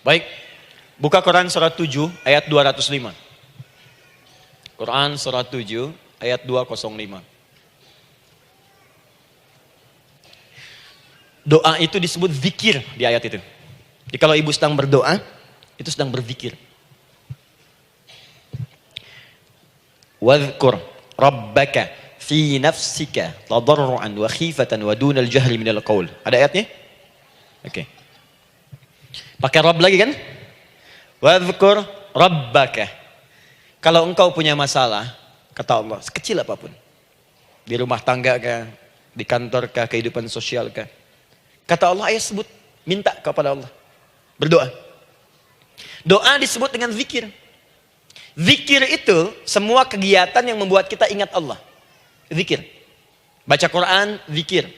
Baik, buka Quran surat 7 ayat 205. Quran surat 7 ayat 205. Doa itu disebut zikir di ayat itu. Jadi kalau ibu sedang berdoa, itu sedang berzikir. Wadhkur rabbaka fi nafsika tadarruan wa khifatan wa dunal jahri minal qaul. Ada ayatnya? Oke. Pakai Rabb lagi kan? Wadhkur rabbaka. Kalau engkau punya masalah, kata Allah, sekecil apapun. Di rumah tangga kah, di kantor kah, kehidupan sosial kah. Kata Allah, ayat sebut, minta kepada Allah. Berdoa. Doa disebut dengan zikir. Zikir itu semua kegiatan yang membuat kita ingat Allah. Zikir. Baca Quran, zikir.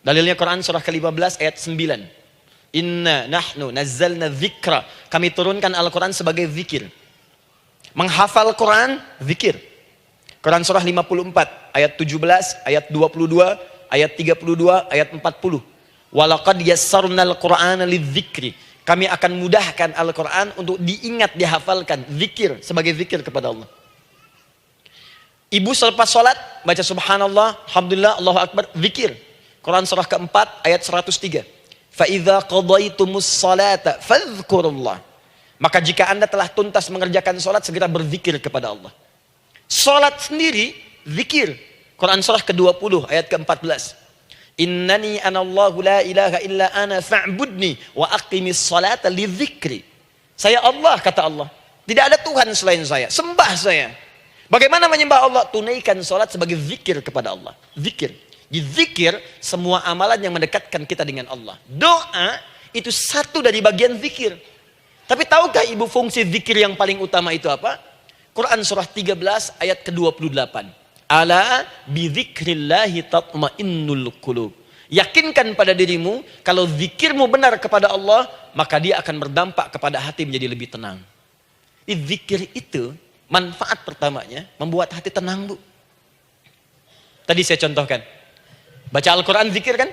Dalilnya Quran surah ke-15 ayat 9. Inna nahnu nazzalna dzikra. Kami turunkan Al-Quran sebagai zikir. Menghafal Quran, zikir. Quran surah 54 ayat 17, ayat 22, ayat 32, ayat 40. Walaqad yassarnal Qur'ana lidzikri. Kami akan mudahkan Al-Quran untuk diingat, dihafalkan. Zikir, sebagai zikir kepada Allah. Ibu selepas sholat, baca subhanallah, alhamdulillah, Allahu Akbar, zikir. Quran surah keempat, ayat 103. فَإِذَا قَضَيْتُمُ الصَّلَاةَ فَاذْكُرُوا اللَّهَ. Maka jika anda telah tuntas mengerjakan sholat, segera berzikir kepada Allah. Sholat sendiri, zikir. Quran surah ke-20, ayat ke-14. Innani anallahu la ilaha illa ana fa'budni wa aqimis salata li dzikri. Saya Allah, kata Allah. Tidak ada Tuhan selain saya. Sembah saya. Bagaimana menyembah Allah? Tunaikan salat sebagai zikir kepada Allah. Zikir. Di zikir semua amalan yang mendekatkan kita dengan Allah. Doa itu satu dari bagian zikir. Tapi tahukah ibu fungsi zikir yang paling utama itu apa? Quran surah 13 ayat ke-28. Ala bidzikrillahi tatmainnul qulub. Yakinkan pada dirimu, kalau zikirmu benar kepada Allah, maka dia akan berdampak kepada hati menjadi lebih tenang. Zikir itu, manfaat pertamanya, membuat hati tenang, Bu. Tadi saya contohkan. Baca Al-Quran, zikir kan?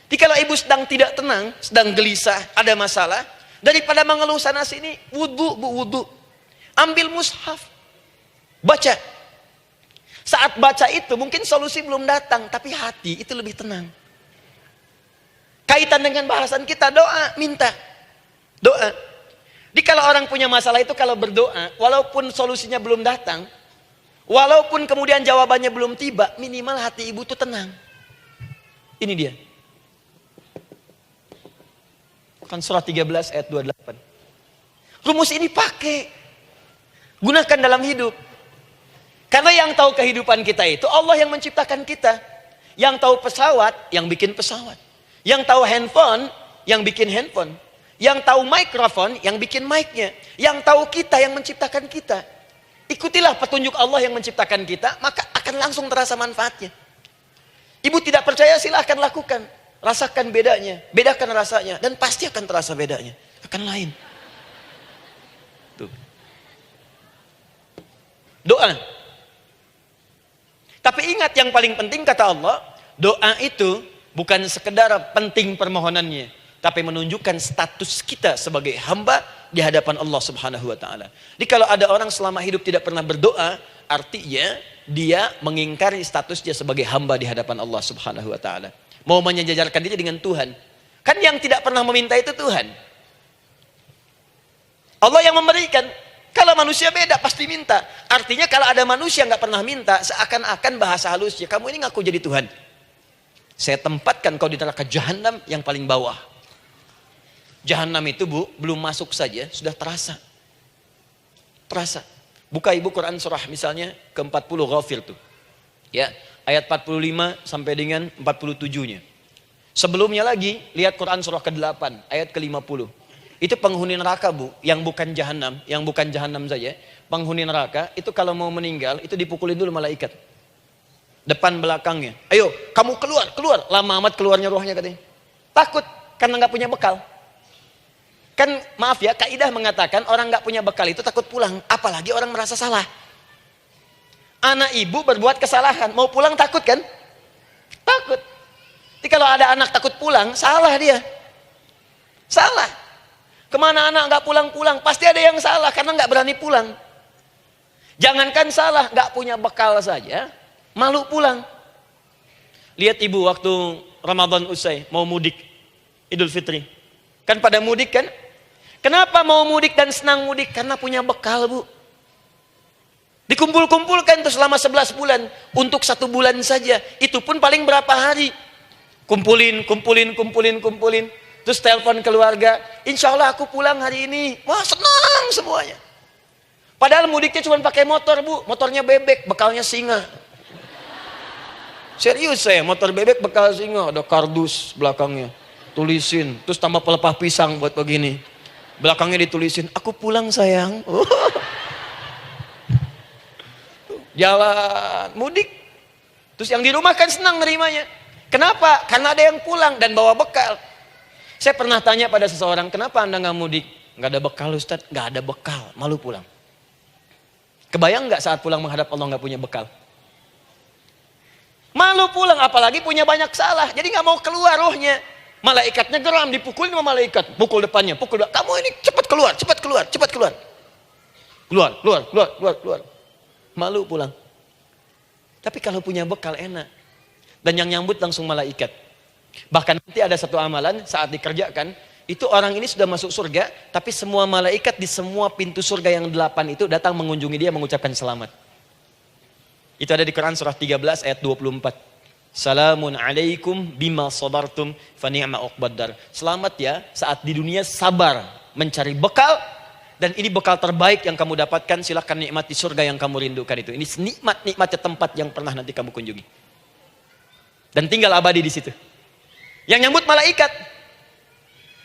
Jadi kalau ibu sedang tidak tenang, sedang gelisah, ada masalah, daripada mengeluh sana sini, wudu, Bu, wudu. Ambil mushaf. Baca. Saat baca itu mungkin solusi belum datang, tapi hati itu lebih tenang. Kaitan dengan bahasan kita, doa, minta. Doa. Jadi kalau orang punya masalah itu kalau berdoa, walaupun solusinya belum datang, walaupun kemudian jawabannya belum tiba, minimal hati ibu itu tenang. Ini dia. Kan surah 13 ayat 28. Rumus ini pakai. Gunakan dalam hidup. Karena yang tahu kehidupan kita itu Allah yang menciptakan kita. Yang tahu pesawat, yang bikin pesawat. Yang tahu handphone, yang bikin handphone. Yang tahu mikrofon, yang bikin mic-nya. Yang tahu kita, yang menciptakan kita. Ikutilah petunjuk Allah yang menciptakan kita, maka akan langsung terasa manfaatnya. Ibu tidak percaya, silahkan lakukan. Rasakan bedanya, bedakan rasanya, dan pasti akan terasa bedanya. Akan lain. Tuh. Doa. Tapi ingat yang paling penting kata Allah, doa itu bukan sekedar penting permohonannya, tapi menunjukkan status kita sebagai hamba di hadapan Allah Subhanahu wa taala. Jadi kalau ada orang selama hidup tidak pernah berdoa, artinya dia mengingkari statusnya sebagai hamba di hadapan Allah Subhanahu wa taala. Mau menyejajarkan diri dengan Tuhan. Kan yang tidak pernah meminta itu Tuhan. Allah yang memberikan. Kalau manusia beda pasti minta. Artinya kalau ada manusia nggak pernah minta, seakan-akan bahasa halusnya, kamu ini ngaku jadi Tuhan. Saya tempatkan kau di neraka jahanam yang paling bawah. Jahanam itu, Bu, belum masuk saja sudah terasa. Terasa. Buka ibu Quran surah misalnya ke-40 Ghafir tuh. Ya, ayat 45 sampai dengan 47-nya. Sebelumnya lagi lihat Quran surah ke-8 ayat ke-50. Itu penghuni neraka, Bu, yang bukan jahanam saja. Penghuni neraka itu kalau mau meninggal itu dipukulin dulu malaikat. Depan belakangnya. Ayo, kamu keluar. Lama amat keluarnya rohnya katanya. Takut karena nggak punya bekal. Kan maaf ya, kaidah mengatakan orang nggak punya bekal itu takut pulang, apalagi orang merasa salah. Anak ibu berbuat kesalahan, mau pulang takut kan? Takut. Jadi kalau ada anak takut pulang, salah dia. Salah. Kemana anak nggak pulang-pulang? Pasti ada yang salah karena nggak berani pulang. Jangankan salah, nggak punya bekal saja, malu pulang. Lihat ibu waktu Ramadan usai, mau mudik Idul Fitri. Kan pada mudik kan? Kenapa mau mudik dan senang mudik? Karena punya bekal, Bu. Dikumpul-kumpulkan tuh selama 11 bulan. Untuk 1 bulan saja. Itu pun paling berapa hari. Kumpulin. Terus telepon keluarga. Insya Allah aku pulang hari ini. Wah, senang semuanya. Padahal mudiknya cuma pakai motor, Bu. Motornya bebek, bekalnya singa. Serius saya, motor bebek bekal singa. Ada kardus belakangnya. Tulisin. Terus tambah pelepah pisang buat begini. Belakangnya ditulisin, aku pulang sayang. Jalan, mudik. Terus yang di rumah kan senang nerimanya. Kenapa? Karena ada yang pulang dan bawa bekal. Saya pernah tanya pada seseorang, kenapa anda nggak mudik? Nggak ada bekal Ustaz, nggak ada bekal, malu pulang. Kebayang nggak saat pulang menghadap Allah nggak punya bekal? Malu pulang, apalagi punya banyak salah. Jadi nggak mau keluar rohnya. Malaikatnya geram, dipukulin sama malaikat. Pukul depannya, pukul depan. Kamu ini cepat keluar, cepat keluar, cepat keluar. Keluar. Malu pulang. Tapi kalau punya bekal enak. Dan yang nyambut langsung malaikat. Bahkan nanti ada satu amalan saat dikerjakan. Itu orang ini sudah masuk surga. Tapi semua malaikat di semua pintu surga yang 8 itu datang mengunjungi dia mengucapkan selamat. Itu ada di Quran surah 13 ayat 24. Salamun alaikum bima sabartum fa ni'ma uqbaddar. Selamat ya saat di dunia sabar mencari bekal dan ini bekal terbaik yang kamu dapatkan, silahkan nikmati surga yang kamu rindukan itu. Ini nikmatnya tempat yang pernah nanti kamu kunjungi. Dan tinggal abadi di situ. Yang nyambut malaikat.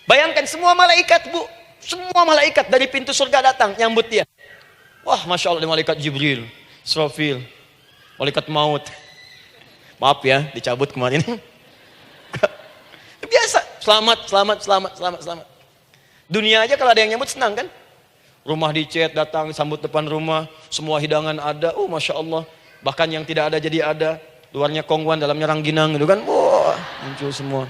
Bayangkan semua malaikat, Bu. Semua malaikat dari pintu surga datang nyambut dia. Wah, Masya Allah, malaikat Jibril, Israfil, malaikat maut. Maaf ya, dicabut kemarin. Biasa, selamat. Dunia aja kalau ada yang nyambut senang kan? Rumah dicat, datang, sambut depan rumah, semua hidangan ada, Masya Allah. Bahkan yang tidak ada jadi ada. Luarnya kongguan, dalamnya rangginang gitu kan. Wah, muncul semua.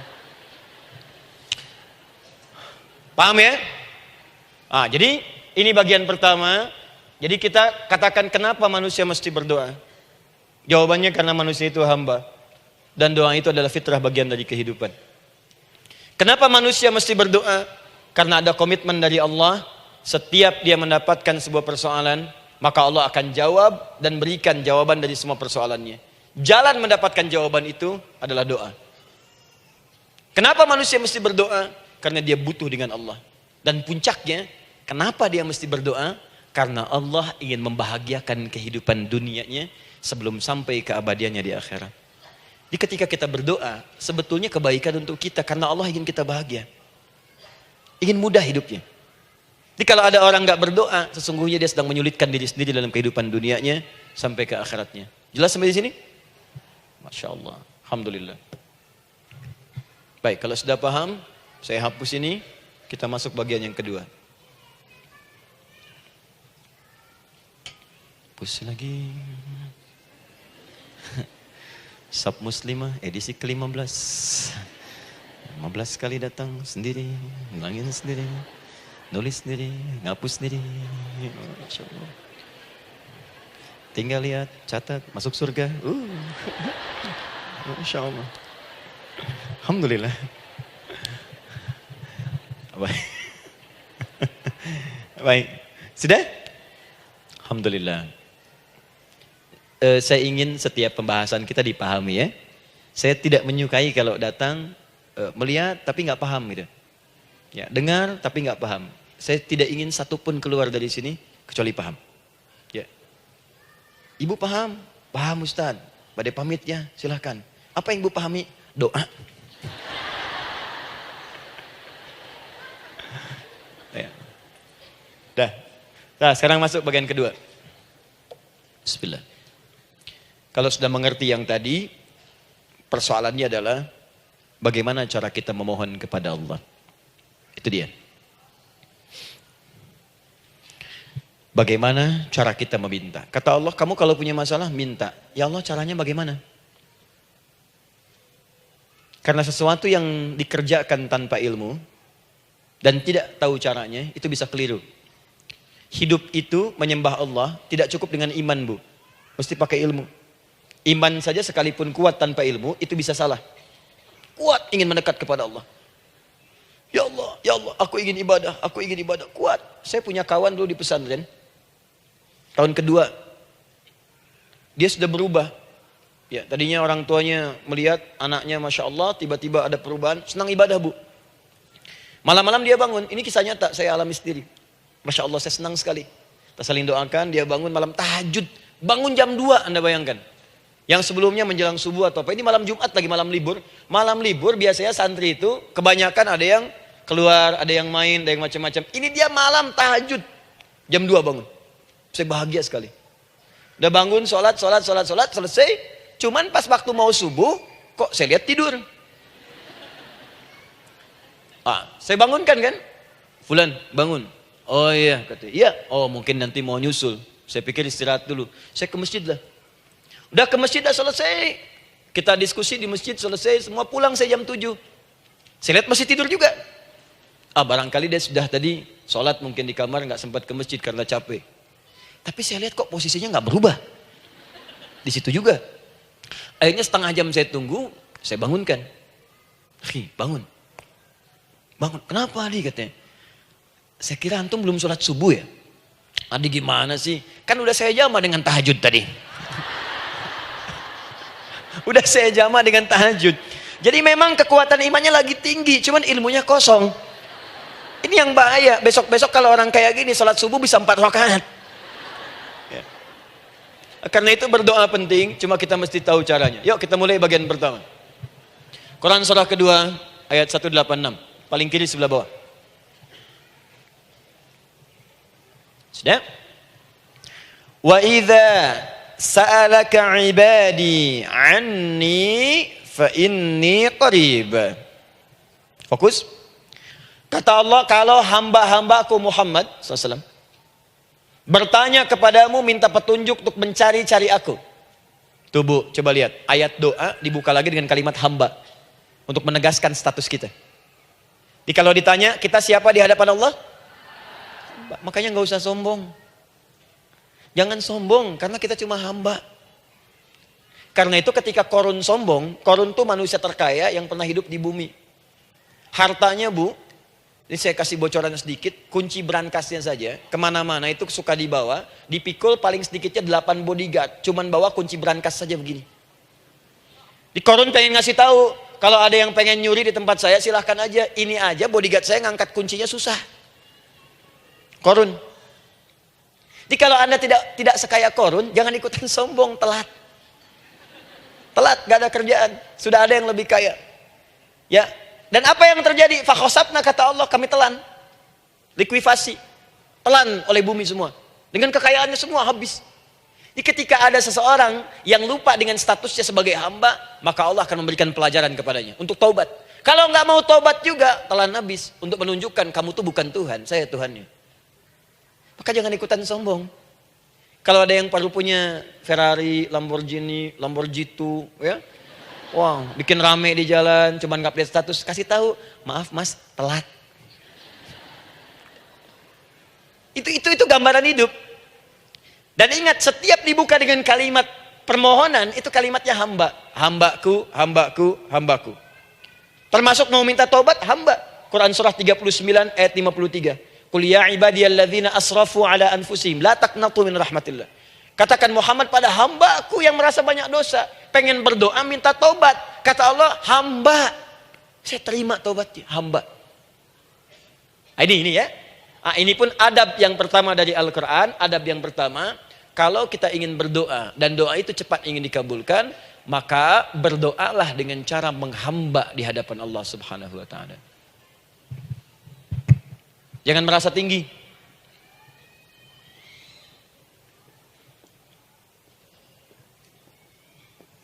Paham ya? Jadi ini bagian pertama. Jadi kita katakan kenapa manusia mesti berdoa. Jawabannya karena manusia itu hamba. Dan doa itu adalah fitrah bagian dari kehidupan. Kenapa manusia mesti berdoa? Karena ada komitmen dari Allah. Setiap dia mendapatkan sebuah persoalan, maka Allah akan jawab dan berikan jawaban dari semua persoalannya. Jalan mendapatkan jawaban itu adalah doa. Kenapa manusia mesti berdoa? Karena dia butuh dengan Allah. Dan puncaknya, kenapa dia mesti berdoa? Karena Allah ingin membahagiakan kehidupan dunianya sebelum sampai keabadiannya di akhirat. Jadi ketika kita berdoa, sebetulnya kebaikan untuk kita karena Allah ingin kita bahagia. Ingin mudah hidupnya. Jadi kalau ada orang nggak berdoa, sesungguhnya dia sedang menyulitkan diri sendiri dalam kehidupan dunianya sampai ke akhiratnya. Jelas sampai di sini? Masya Allah. Alhamdulillah. Baik, kalau sudah paham, saya hapus ini, kita masuk bagian yang kedua. Hapus lagi. Sab Muslimah edisi ke-15. 15 kali datang sendiri, ngulangin sendiri, nulis sendiri, ngapus sendiri. Masya Allah. Tinggal lihat, catat, masuk surga. Masya Allah. Alhamdulillah. Baik. Baik. Sudah? Alhamdulillah. Saya ingin setiap pembahasan kita dipahami ya. Saya tidak menyukai kalau datang melihat tapi nggak paham gitu. Ya, dengar tapi nggak paham. Saya tidak ingin satupun keluar dari sini kecuali paham. Ya. Ibu paham? Paham Ustaz. Badai pamit ya, silahkan. Apa yang ibu pahami? Doa. Ya. Dah. Nah, sekarang masuk bagian kedua. Bismillah. Kalau sudah mengerti yang tadi, persoalannya adalah bagaimana cara kita memohon kepada Allah. Itu dia. Bagaimana cara kita meminta? Kata Allah, kamu kalau punya masalah, minta. Ya Allah, caranya bagaimana? Karena sesuatu yang dikerjakan tanpa ilmu, dan tidak tahu caranya, itu bisa keliru. Hidup itu menyembah Allah tidak cukup dengan iman, Bu. Mesti pakai ilmu. Iman saja sekalipun kuat tanpa ilmu, itu bisa salah. Kuat ingin mendekat kepada Allah. Ya Allah, aku ingin ibadah, kuat. Saya punya kawan dulu di pesantren. Tahun kedua, dia sudah berubah. Ya, tadinya orang tuanya melihat anaknya, Masya Allah, tiba-tiba ada perubahan, senang ibadah, Bu. Malam-malam dia bangun, ini kisah nyata, saya alami sendiri. Masya Allah, saya senang sekali. Kita saling doakan, dia bangun malam tahajud. Bangun jam 2, Anda bayangkan. Yang sebelumnya menjelang subuh atau apa. Ini malam Jumat lagi, malam libur. Malam libur biasanya santri itu kebanyakan ada yang keluar, ada yang main, ada yang macam-macam. Ini dia malam tahajud. Jam 2 bangun. Saya bahagia sekali. Udah bangun, sholat, selesai. Cuman pas waktu mau subuh, kok saya lihat tidur. Saya bangunkan kan. Fulan, bangun. Oh iya, katanya. Iya, oh mungkin nanti mau nyusul. Saya pikir istirahat dulu. Saya ke masjid lah. Udah ke masjid, dah selesai. Kita diskusi di masjid, selesai. Semua pulang saya jam 7. Saya lihat masih tidur juga. Barangkali dia sudah tadi sholat mungkin di kamar, nggak sempat ke masjid karena capek. Tapi saya lihat kok posisinya nggak berubah. Di situ juga. Akhirnya setengah jam saya tunggu, saya bangunkan. Bangun. Kenapa Adi, katanya? Saya kira antum belum sholat subuh ya? Adi gimana sih? Kan udah saya jama dengan tahajud tadi. Udah saya jama dengan tahajud. Jadi memang kekuatan imannya lagi tinggi, cuman ilmunya kosong. Ini yang bahaya. Besok-besok kalau orang kayak gini sholat subuh bisa 4 rakaat. Ya. Karena itu berdoa penting, cuma kita mesti tahu caranya. Yuk kita mulai bagian pertama. Quran surah kedua ayat 186. Paling kiri sebelah bawah. Sudah? Wa idza sa'alaka ibadi anni fa inni qarib. Fokus. Kata Allah, kalau hamba-hambaku Muhammad SAW bertanya kepadamu, minta petunjuk untuk mencari-cari aku. Tuh Bu, coba lihat. Ayat doa dibuka lagi dengan kalimat hamba. Untuk menegaskan status kita. Jadi kalau ditanya, kita siapa di hadapan Allah? Makanya nggak usah sombong. Jangan sombong, karena kita cuma hamba. Karena itu ketika Korun sombong, Korun tuh manusia terkaya yang pernah hidup di bumi. Hartanya Bu, ini saya kasih bocoran sedikit, kunci berangkasnya saja, kemana-mana itu suka dibawa, dipikul paling sedikitnya 8 bodyguard, cuman bawa kunci berangkas saja begini. Di Korun pengen ngasih tahu, kalau ada yang pengen nyuri di tempat saya silahkan aja, ini aja bodyguard saya ngangkat kuncinya susah. Korun. Jadi kalau Anda tidak sekaya Korun, jangan ikutan sombong, telat. Telat, gak ada kerjaan. Sudah ada yang lebih kaya. Ya. Dan apa yang terjadi? Fakhosabna, kata Allah, kami telan. Likuifasi. Telan oleh bumi semua. Dengan kekayaannya semua habis. Jadi ketika ada seseorang yang lupa dengan statusnya sebagai hamba, maka Allah akan memberikan pelajaran kepadanya. Untuk taubat. Kalau nggak mau taubat juga, telan habis. Untuk menunjukkan kamu tuh bukan Tuhan, saya Tuhannya. Maka jangan ikutan sombong. Kalau ada yang baru punya Ferrari, Lamborghini, Lamborghini, ya, wah, bikin rame di jalan, cuman nggak update status, kasih tahu, maaf Mas, telat. Itu gambaran hidup. Dan ingat, setiap dibuka dengan kalimat permohonan, itu kalimatnya hamba. Hambaku, hambaku, hambaku. Termasuk mau minta taubat, hamba. Quran surah 39 ayat 53. Qul ya ibadiyalladzina asrafu ala anfusihim la taqnatu min rahmatillah. Katakan Muhammad pada hambaku yang merasa banyak dosa, pengen berdoa minta taubat. Kata Allah, hamba. Saya terima taubatnya, hamba. Ini ya. Ini pun adab yang pertama dari Al-Qur'an, adab yang pertama, kalau kita ingin berdoa dan doa itu cepat ingin dikabulkan, maka berdoalah dengan cara menghamba di hadapan Allah Subhanahu wa taala. Jangan merasa tinggi.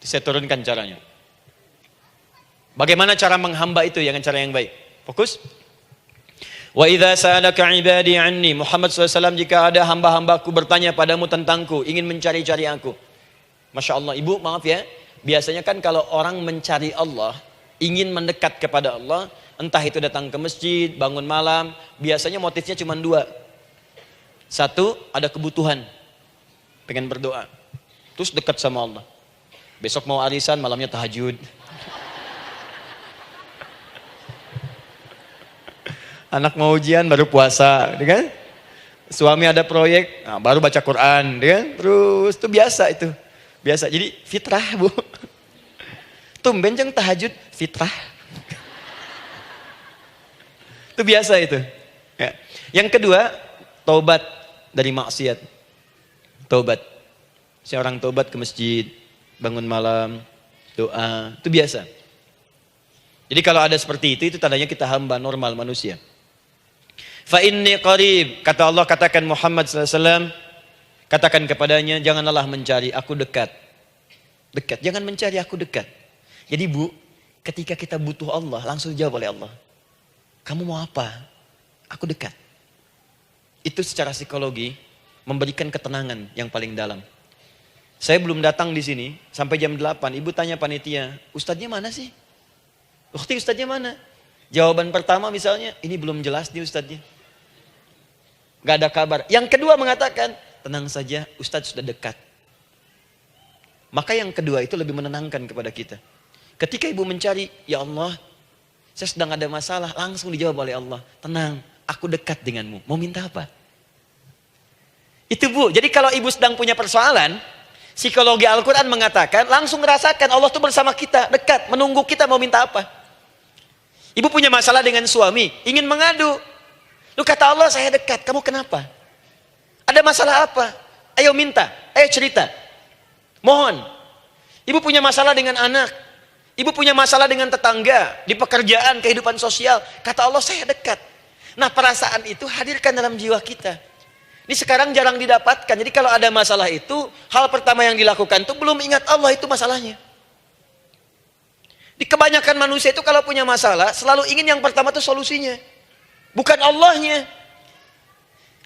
Saya turunkan caranya. Bagaimana cara menghamba itu dengan cara yang baik? Fokus. Wa idza sa'alaka ibadi anni, Muhammad SAW, jika ada hamba-hambaku bertanya padamu tentangku, ingin mencari-cari aku. Masya Allah, Ibu maaf ya, biasanya kan kalau orang mencari Allah, ingin mendekat kepada Allah, Entah itu datang ke masjid, bangun malam, biasanya motifnya cuma dua. Satu, ada kebutuhan, pengen berdoa. Terus dekat sama Allah. Besok mau arisan, malamnya tahajud. Anak mau ujian, baru puasa, kan? Suami ada proyek, nah, baru baca Quran, kan? Terus itu biasa itu. Biasa, jadi fitrah bu. Tumben jeng tahajud, fitrah. Itu biasa itu. Ya. Yang kedua, taubat dari maksiat. Taubat. Seorang taubat ke masjid, bangun malam, doa, itu biasa. Jadi kalau ada seperti itu tandanya kita hamba normal manusia. Fa inni qarib, kata Allah, katakan Muhammad SAW, katakan kepadanya, janganlah mencari, aku dekat. Dekat, jangan mencari, aku dekat. Jadi bu, ketika kita butuh Allah, langsung dijawab oleh Allah. Kamu mau apa? Aku dekat. Itu secara psikologi memberikan ketenangan yang paling dalam. Saya belum datang di sini sampai jam 8. Ibu tanya panitia, ustadznya mana sih? Ukti, ustadznya mana? Jawaban pertama misalnya, ini belum jelas nih ustadznya. Gak ada kabar. Yang kedua mengatakan, tenang saja, ustadz sudah dekat. Maka yang kedua itu lebih menenangkan kepada kita. Ketika ibu mencari, ya Allah, saya sedang ada masalah, langsung dijawab oleh Allah. Tenang, aku dekat denganmu. Mau minta apa? Itu bu, jadi kalau ibu sedang punya persoalan, psikologi Al-Quran mengatakan, langsung rasakan Allah tuh bersama kita, dekat, menunggu kita mau minta apa. Ibu punya masalah dengan suami, ingin mengadu. Lu kata Allah, saya dekat, kamu kenapa? Ada masalah apa? Ayo minta, ayo cerita. Mohon. Ibu punya masalah dengan anak. Ibu punya masalah dengan tetangga, di pekerjaan, kehidupan sosial. Kata Allah, saya dekat. Nah perasaan itu hadirkan dalam jiwa kita. Ini sekarang jarang didapatkan. Jadi kalau ada masalah itu, hal pertama yang dilakukan itu belum ingat Allah itu masalahnya. Di kebanyakan manusia itu kalau punya masalah, selalu ingin yang pertama itu solusinya. Bukan Allahnya.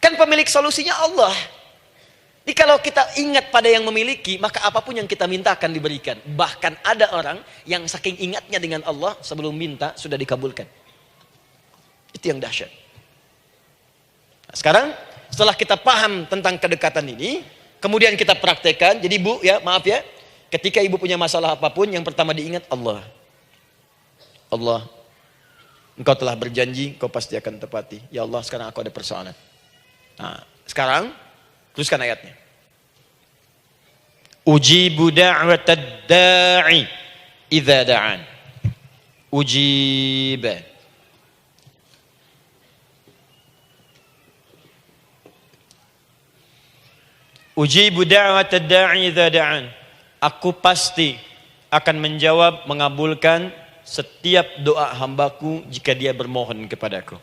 Kan pemilik solusinya Allah. Jadi kalau kita ingat pada yang memiliki, maka apapun yang kita minta akan diberikan. Bahkan ada orang yang saking ingatnya dengan Allah, sebelum minta sudah dikabulkan. Itu yang dahsyat. Nah, sekarang setelah kita paham tentang kedekatan ini, kemudian kita praktekkan. Jadi bu, ya maaf ya, ketika ibu punya masalah apapun, yang pertama diingat Allah. Allah, engkau telah berjanji, engkau pasti akan tepati. Ya Allah, sekarang aku ada persoalan. Nah, sekarang teruskan ayatnya. Ujibu da'watad da'i idza da'an. Ujiba. Ujibu da'watad da'i idza da'an. Aku pasti akan menjawab, mengabulkan setiap doa hambaku jika dia bermohon kepadaku.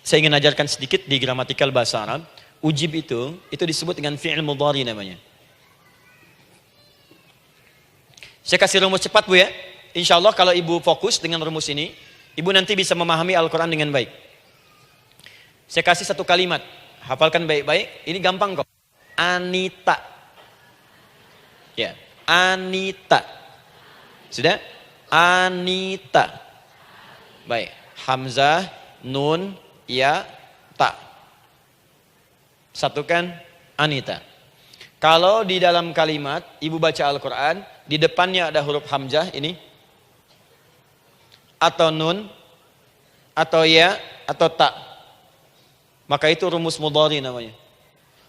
Saya ingin ajarkan sedikit di gramatikal bahasa Arab. Ujib itu disebut dengan fi'il mudhari namanya. Saya kasih rumus cepat bu ya. Insya Allah kalau ibu fokus dengan rumus ini, ibu nanti bisa memahami Al-Quran dengan baik. Saya kasih satu kalimat, hafalkan baik-baik. Ini gampang kok. Anita. Ya, Anita. Sudah? Anita. Baik. Hamzah, nun, ya, ta. Satukan Anita. Kalau di dalam kalimat ibu baca Al-Quran, di depannya ada huruf hamzah ini, atau nun, atau ya, atau ta, maka itu rumus mudhari namanya.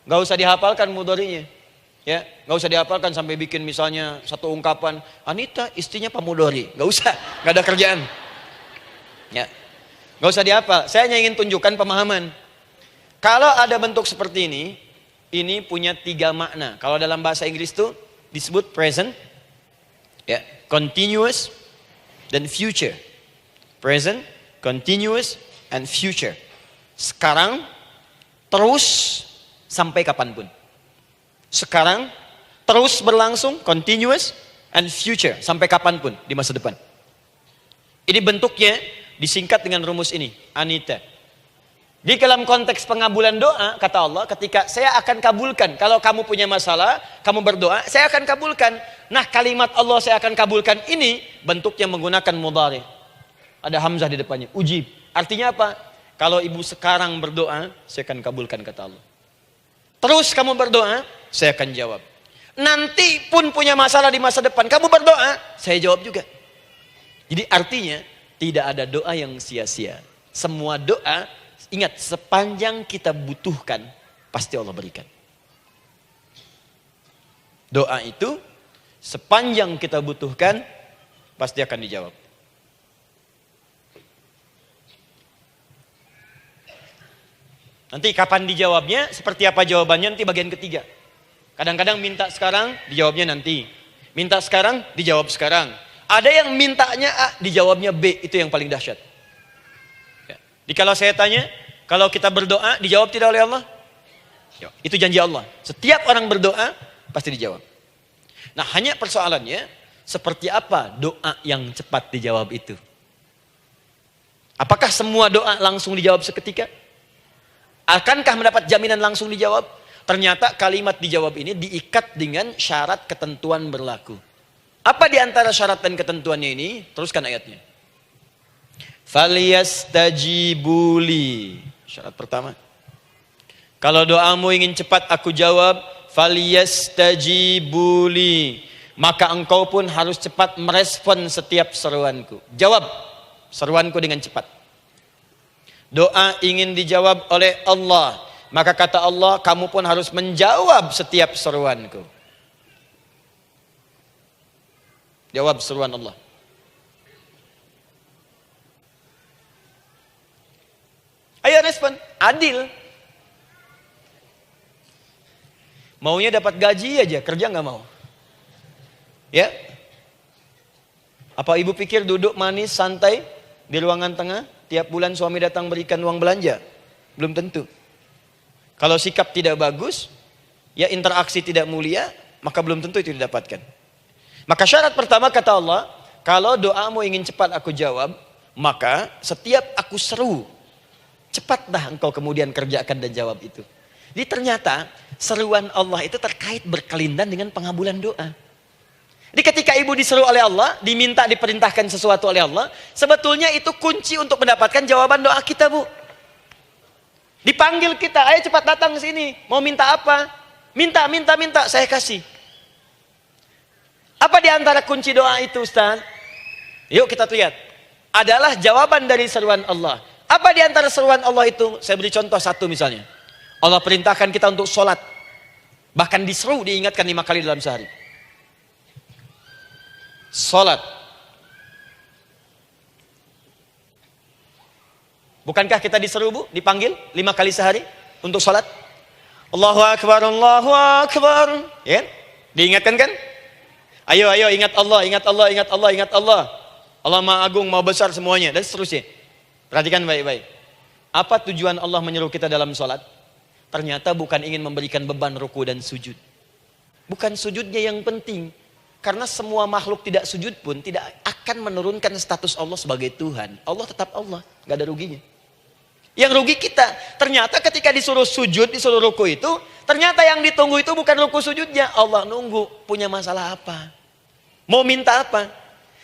Gak usah dihafalkan mudharinya. Ya, gak usah dihafalkan sampai bikin misalnya satu ungkapan, Anita istrinya Pak Mudhari. Gak usah, gak ada kerjaan. Ya, gak usah dihafal. Saya hanya ingin tunjukkan pemahaman. Kalau ada bentuk seperti ini punya 3 makna. Kalau dalam bahasa Inggris itu disebut present, ya, continuous, dan future. Present, continuous, and future. Sekarang, terus, sampai kapanpun. Sekarang, terus berlangsung, continuous, and future, sampai kapanpun di masa depan. Ini bentuknya disingkat dengan rumus ini, Anita. Di dalam konteks pengabulan doa, kata Allah, ketika saya akan kabulkan. Kalau kamu punya masalah, kamu berdoa, saya akan kabulkan. Nah kalimat Allah saya akan kabulkan ini, bentuknya menggunakan mudhari. Ada hamzah di depannya. Ujib. Artinya apa? Kalau ibu sekarang berdoa, saya akan kabulkan kata Allah. Terus kamu berdoa, saya akan jawab. Nanti pun punya masalah di masa depan, kamu berdoa, saya jawab juga. Jadi artinya tidak ada doa yang sia-sia. Semua doa, ingat, sepanjang kita butuhkan, pasti Allah berikan. Doa itu sepanjang kita butuhkan, pasti akan dijawab. Nanti kapan dijawabnya, seperti apa jawabannya, nanti bagian ketiga. Kadang-kadang minta sekarang, dijawabnya nanti. Minta sekarang, dijawab sekarang. Ada yang mintanya A, dijawabnya B, itu yang paling dahsyat. Ya. Jadi kalau saya tanya, kalau kita berdoa, dijawab tidak oleh Allah? Ya. Itu janji Allah. Setiap orang berdoa, pasti dijawab. Nah, hanya persoalannya, seperti apa doa yang cepat dijawab itu? Apakah semua doa langsung dijawab seketika? Akankah mendapat jaminan langsung dijawab? Ternyata kalimat dijawab ini diikat dengan syarat ketentuan berlaku. Apa di antara syarat dan ketentuannya ini? Teruskan ayatnya. Falyastajibuli. Syarat pertama. Kalau doamu ingin cepat aku jawab, falyastajibuli. Maka engkau pun harus cepat merespon setiap seruanku. Jawab seruanku dengan cepat. Doa ingin dijawab oleh Allah, maka kata Allah, kamu pun harus menjawab setiap seruanku. Jawab seruan Allah. Ayo respon, adil. Maunya dapat gaji aja, kerja nggak mau. Ya? Apa ibu pikir duduk manis, santai di ruangan tengah? Tiap bulan suami datang berikan uang belanja? Belum tentu. Kalau sikap tidak bagus, ya interaksi tidak mulia, maka belum tentu itu didapatkan. Maka syarat pertama kata Allah, kalau doamu ingin cepat aku jawab, maka setiap aku seru, cepatlah engkau kemudian kerjakan dan jawab itu. Jadi ternyata seruan Allah itu terkait berkelindan dengan pengabulan doa. Jadi ketika ibu diseru oleh Allah, diminta diperintahkan sesuatu oleh Allah, sebetulnya itu kunci untuk mendapatkan jawaban doa kita, Bu. Dipanggil kita, ayo cepat datang ke sini, mau minta apa? Minta, saya kasih. Apa di antara kunci doa itu, Ustaz? Yuk kita lihat. Adalah jawaban dari seruan Allah. Apa di antara seruan Allah itu? Saya beri contoh satu misalnya. Allah perintahkan kita untuk sholat. Bahkan diseru, diingatkan 5 kali dalam sehari. Salat. Bukankah kita diseru, Bu, dipanggil 5 kali sehari untuk salat? Allahu Akbar, Allahu Akbar. Ya? Diingatkan kan? Ayo ingat Allah, ingat Allah, ingat Allah, ingat Allah. Allah Maha Agung, Maha Besar semuanya, dan seterusnya. Perhatikan baik-baik. Apa tujuan Allah menyeru kita dalam salat? Ternyata bukan ingin memberikan beban ruku dan sujud. Bukan sujudnya yang penting. Karena semua makhluk tidak sujud pun tidak akan menurunkan status Allah sebagai Tuhan. Allah tetap Allah, gak ada ruginya. Yang rugi kita, ternyata ketika disuruh sujud, disuruh ruku itu, ternyata yang ditunggu itu bukan ruku sujudnya. Allah nunggu, punya masalah apa? Mau minta apa?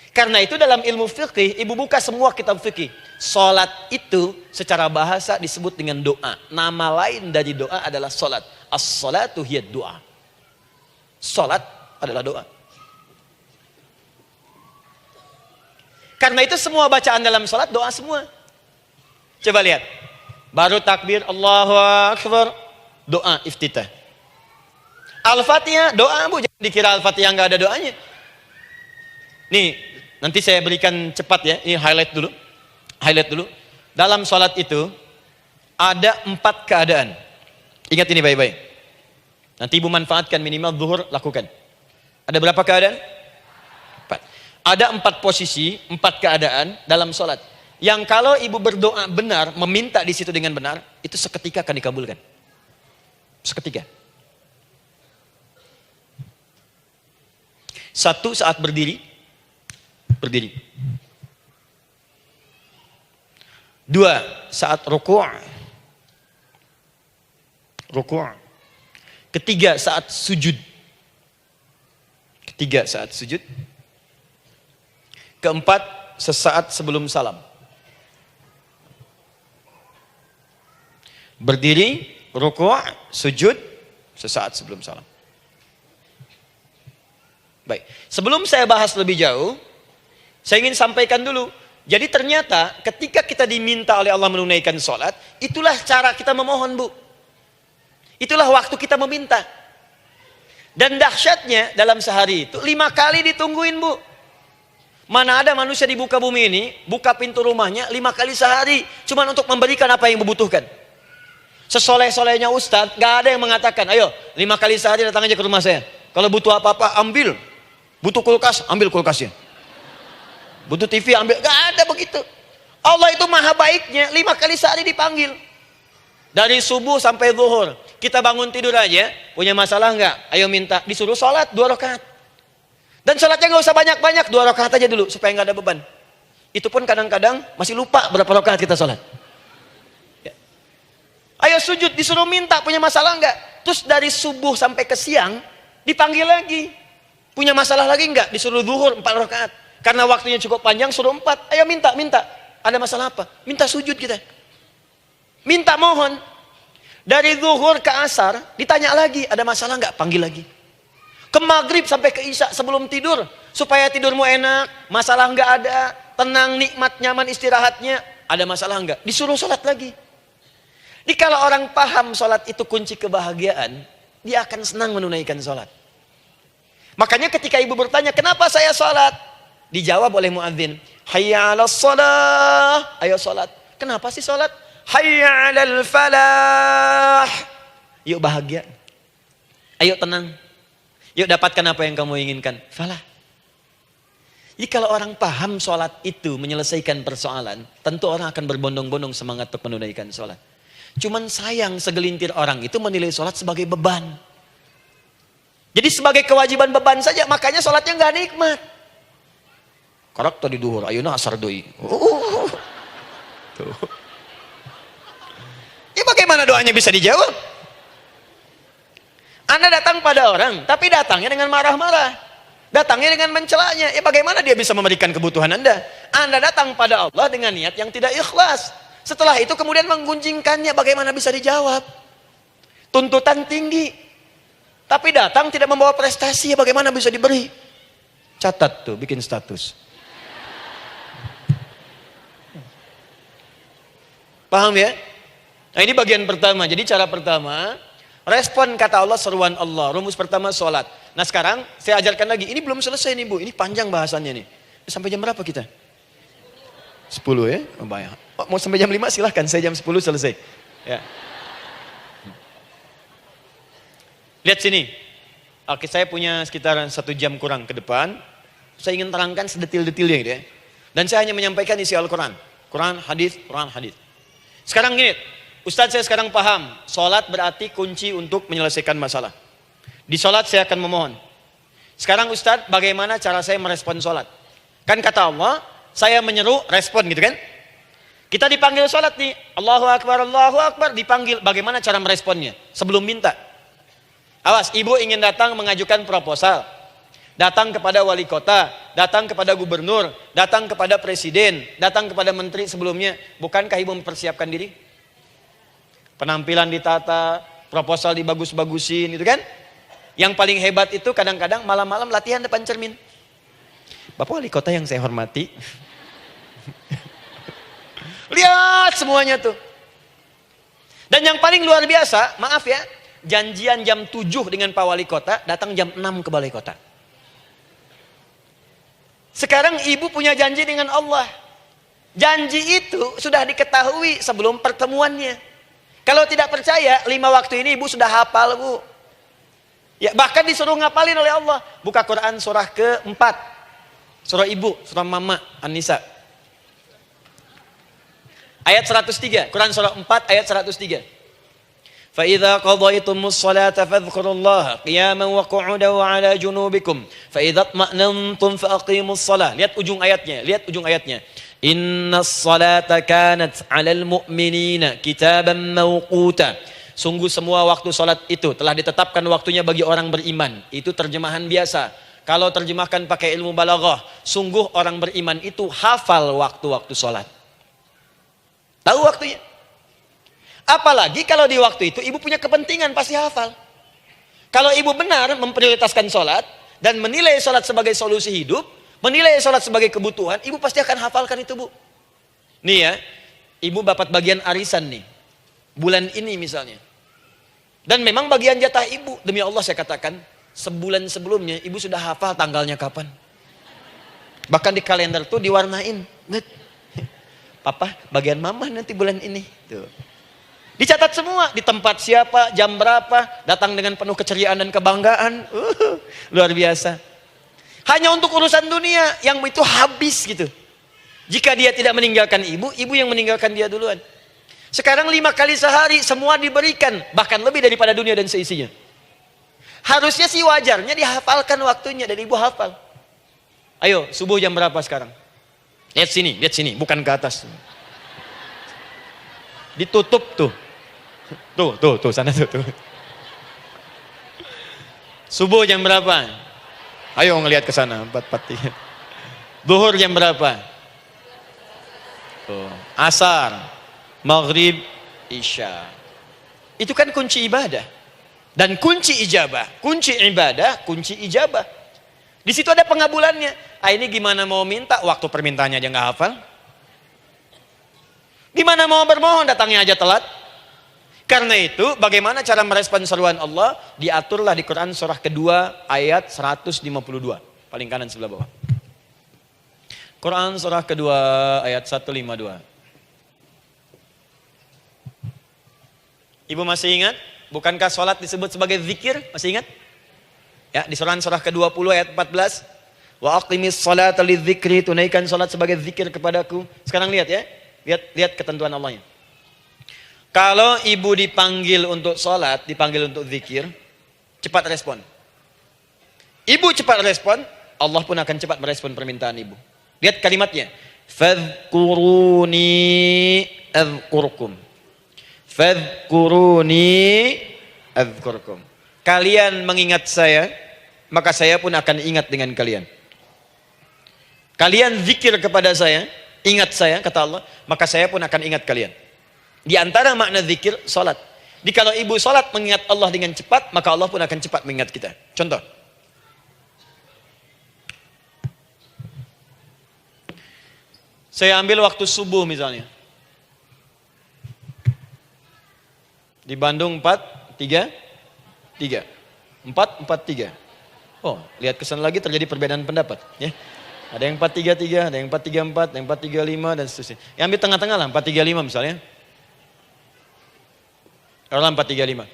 Karena itu dalam ilmu fikih, ibu buka semua kitab fikih. Salat itu secara bahasa disebut dengan doa. Nama lain dari doa adalah salat. As-salatu hiya doa. Salat adalah doa. Karena itu semua bacaan dalam salat doa semua. Coba lihat. Baru takbir Allahu Akbar, doa iftitah. Al-Fatihah doa, Bu, jangan dikira Al-Fatihah enggak ada doanya. Nih, nanti saya berikan cepat ya. Ini highlight dulu. Highlight dulu. Dalam salat itu ada 4 keadaan. Ingat ini baik-baik. Nanti ibu manfaatkan, minimal zuhur lakukan. Ada berapa keadaan? 4. Ada 4 posisi, 4 keadaan dalam sholat. Yang kalau ibu berdoa benar, meminta di situ dengan benar, itu seketika akan dikabulkan. Seketika. 1, saat berdiri. Berdiri. 2, saat ruku'. Ruku'. 3, saat sujud. 3, saat sujud. 4, sesaat sebelum salam. Berdiri, rukuk, sujud sesaat sebelum salam. Baik, sebelum saya bahas lebih jauh, saya ingin sampaikan dulu. Jadi ternyata ketika kita diminta oleh Allah menunaikan sholat, itulah cara kita memohon, Bu. Itulah waktu kita meminta. Dan dahsyatnya dalam sehari itu 5 kali ditungguin, Bu. Mana ada manusia di muka bumi ini buka pintu rumahnya 5 kali sehari cuma untuk memberikan apa yang dibutuhkan. Sesoleh-solehnya Ustadz, gak ada yang mengatakan, ayo 5 kali sehari datang aja ke rumah saya. Kalau butuh apa-apa ambil. Butuh kulkas, ambil kulkasnya. Butuh TV, ambil. Gak ada begitu. Allah itu maha baiknya, 5 kali sehari dipanggil. Dari subuh sampai zuhur. Kita bangun tidur aja, punya masalah gak? Ayo minta, disuruh sholat 2 rakaat. Dan sholatnya gak usah banyak-banyak, 2 rakaat aja dulu, supaya gak ada beban. Itu pun kadang-kadang masih lupa berapa rakaat kita sholat. Ayo sujud, disuruh minta, punya masalah enggak? Terus dari subuh sampai ke siang, dipanggil lagi. Punya masalah lagi enggak? Disuruh zuhur 4 rakaat. Karena waktunya cukup panjang, suruh 4. Ayo minta. Ada masalah apa? Minta sujud kita. Minta mohon. Dari zuhur ke asar, ditanya lagi, ada masalah enggak? Panggil lagi. Ke maghrib sampai ke isya sebelum tidur. Supaya tidurmu enak, masalah enggak ada, tenang, nikmat, nyaman istirahatnya. Ada masalah enggak? Disuruh sholat lagi. Jadi kalau orang paham sholat itu kunci kebahagiaan, dia akan senang menunaikan sholat. Makanya ketika ibu bertanya, kenapa saya sholat? Dijawab oleh muadzin, hayya 'alas shalah, ayo sholat. Kenapa sih sholat? Hayya 'alal falah. Yuk bahagia. Ayo tenang. Yuk dapatkan apa yang kamu inginkan. Falah. Jadi kalau orang paham sholat itu menyelesaikan persoalan, tentu orang akan berbondong-bondong semangat untuk menunaikan sholat. Cuman sayang segelintir orang itu menilai sholat sebagai beban. Jadi sebagai kewajiban beban saja, makanya sholatnya nggak nikmat. Karak tadi duhur, ayeuna asar doi. Tuh. Ya bagaimana doanya bisa dijawab? Anda datang pada orang, tapi datangnya dengan marah-marah. Datangnya dengan mencelanya. Ya bagaimana dia bisa memberikan kebutuhan Anda? Anda datang pada Allah dengan niat yang tidak ikhlas. Setelah itu kemudian menggunjingkannya, bagaimana bisa dijawab? Tuntutan tinggi. Tapi datang tidak membawa prestasi, ya bagaimana bisa diberi? Catat tuh, bikin status. Paham ya? Nah ini bagian pertama. Jadi cara pertama, respon kata Allah, seruan Allah. Rumus pertama sholat. Nah sekarang saya ajarkan lagi. Ini belum selesai nih Bu, ini panjang bahasannya nih. Sampai jam berapa kita? 10 ya? Oh, banyak. Mau sampai jam 5 silahkan, saya jam 10 selesai. Ya. Lihat sini. Oke, saya punya sekitar 1 jam kurang ke depan. Saya ingin terangkan sedetil-detilnya gitu ya. Dan saya hanya menyampaikan isi Al-Quran. Quran, hadis. Sekarang gini, Ustadz saya sekarang paham. Sholat berarti kunci untuk menyelesaikan masalah. Di sholat saya akan memohon. Sekarang Ustadz, bagaimana cara saya merespon sholat? Kan kata Allah, saya menyeru, respon gitu kan? Kita dipanggil sholat nih, Allahu Akbar, dipanggil. Bagaimana cara meresponnya? Sebelum minta. Awas, ibu ingin datang mengajukan proposal. Datang kepada wali kota, datang kepada gubernur, datang kepada presiden, datang kepada menteri sebelumnya. Bukankah ibu mempersiapkan diri? Penampilan ditata, proposal dibagus-bagusin gitu kan? Yang paling hebat itu kadang-kadang malam-malam latihan depan cermin. Bapak wali kota yang saya hormati. Lihat semuanya tuh. Dan yang paling luar biasa, maaf ya, janjian jam 7 dengan Pak Wali Kota, datang jam 6 ke Balai Kota. Sekarang ibu punya janji dengan Allah. Janji itu sudah diketahui sebelum pertemuannya. Kalau tidak percaya, 5 waktu ini ibu sudah hafal Bu. Ya, bahkan disuruh ngapalin oleh Allah. Buka Quran surah ke-4. Surah ibu, surah mama, An-Nisa. Ayat 103, Quran surah 4 ayat 103. فَإِذَا قَضَيْتُمُ الصَّلَاةَ فَاذْكُرُوا اللَّهَ قِيَامًا وَقُعُودًا وَعَلَى جُنُوبِكُمْ فَإِذَا اطْمَأْنَنْتُمْ فَأَقِيمُوا الصَّلَاةَ. Lihat ujung ayatnya. Inna as-salata kanat 'alal mu'minina kitaban mawquta. Sungguh semua waktu salat itu telah ditetapkan waktunya bagi orang beriman. Itu terjemahan biasa. Kalau terjemahkan pakai ilmu balaghah, sungguh orang beriman itu hafal waktu-waktu sholat. Tahu waktunya. Apalagi kalau di waktu itu ibu punya kepentingan, pasti hafal. Kalau ibu benar memprioritaskan sholat dan menilai sholat sebagai solusi hidup, menilai sholat sebagai kebutuhan, ibu pasti akan hafalkan itu, Bu. Nih ya, ibu dapat bagian arisan nih. Bulan ini misalnya. Dan memang bagian jatah ibu, demi Allah saya katakan, sebulan sebelumnya ibu sudah hafal tanggalnya kapan. Bahkan di kalender tuh diwarnain. Papa, bagian mama nanti bulan ini. Tuh. Dicatat semua, di tempat siapa, jam berapa, datang dengan penuh keceriaan dan kebanggaan. Luar biasa. Hanya untuk urusan dunia, yang itu habis gitu. Jika dia tidak meninggalkan ibu, ibu yang meninggalkan dia duluan. Sekarang 5 kali sehari, semua diberikan. Bahkan lebih daripada dunia dan seisinya. Harusnya sih wajarnya dihafalkan waktunya, dan ibu hafal. Ayo, subuh jam berapa sekarang? Lihat sini, bukan ke atas. Ditutup tuh. Tuh, sana tuh. Subuh jam berapa? Ayo ngelihat ke sana, 4:43. Zuhur jam berapa? Tuh. Asar, maghrib, isya. Itu kan kunci ibadah. Dan kunci ijabah, kunci ibadah, kunci ijabah. Di situ ada pengabulannya. Ini gimana mau minta, waktu permintaannya aja nggak hafal. Gimana mau bermohon, datangnya aja telat. Karena itu, bagaimana cara merespon seruan Allah? Diaturlah di Quran surah kedua ayat 152. Paling kanan sebelah bawah. Quran surah kedua ayat 152. Ibu masih ingat? Bukankah sholat disebut sebagai zikir? Masih ingat? Ya, di surah ke-20 ayat 14. Wa aqimis sholata lidzikri, tunaikan sholat sebagai zikir kepadaku. Sekarang lihat ya. Lihat ketentuan Allahnya. Kalau ibu dipanggil untuk sholat, dipanggil untuk zikir, cepat respon. Ibu cepat respon, Allah pun akan cepat merespon permintaan ibu. Lihat kalimatnya. Fadhkuruni adzkurkum. Fadhkuruni adzkurkum. Kalian mengingat saya, maka saya pun akan ingat dengan kalian. Kalian zikir kepada saya, ingat saya, kata Allah, maka saya pun akan ingat kalian. Di antara makna zikir, salat. Jadi kalau ibu salat mengingat Allah dengan cepat, maka Allah pun akan cepat mengingat kita. Contoh. Saya ambil waktu subuh misalnya. Di Bandung 4-3-3. 4-4-3. Oh, lihat kesan lagi terjadi perbedaan pendapat. Ya. Ada yang 4-3-3, ada yang 4-3-4, ada yang 4-3-5, dan seterusnya. Yang ambil tengah-tengah lah, 4-3-5 misalnya. Orang 4-3-5.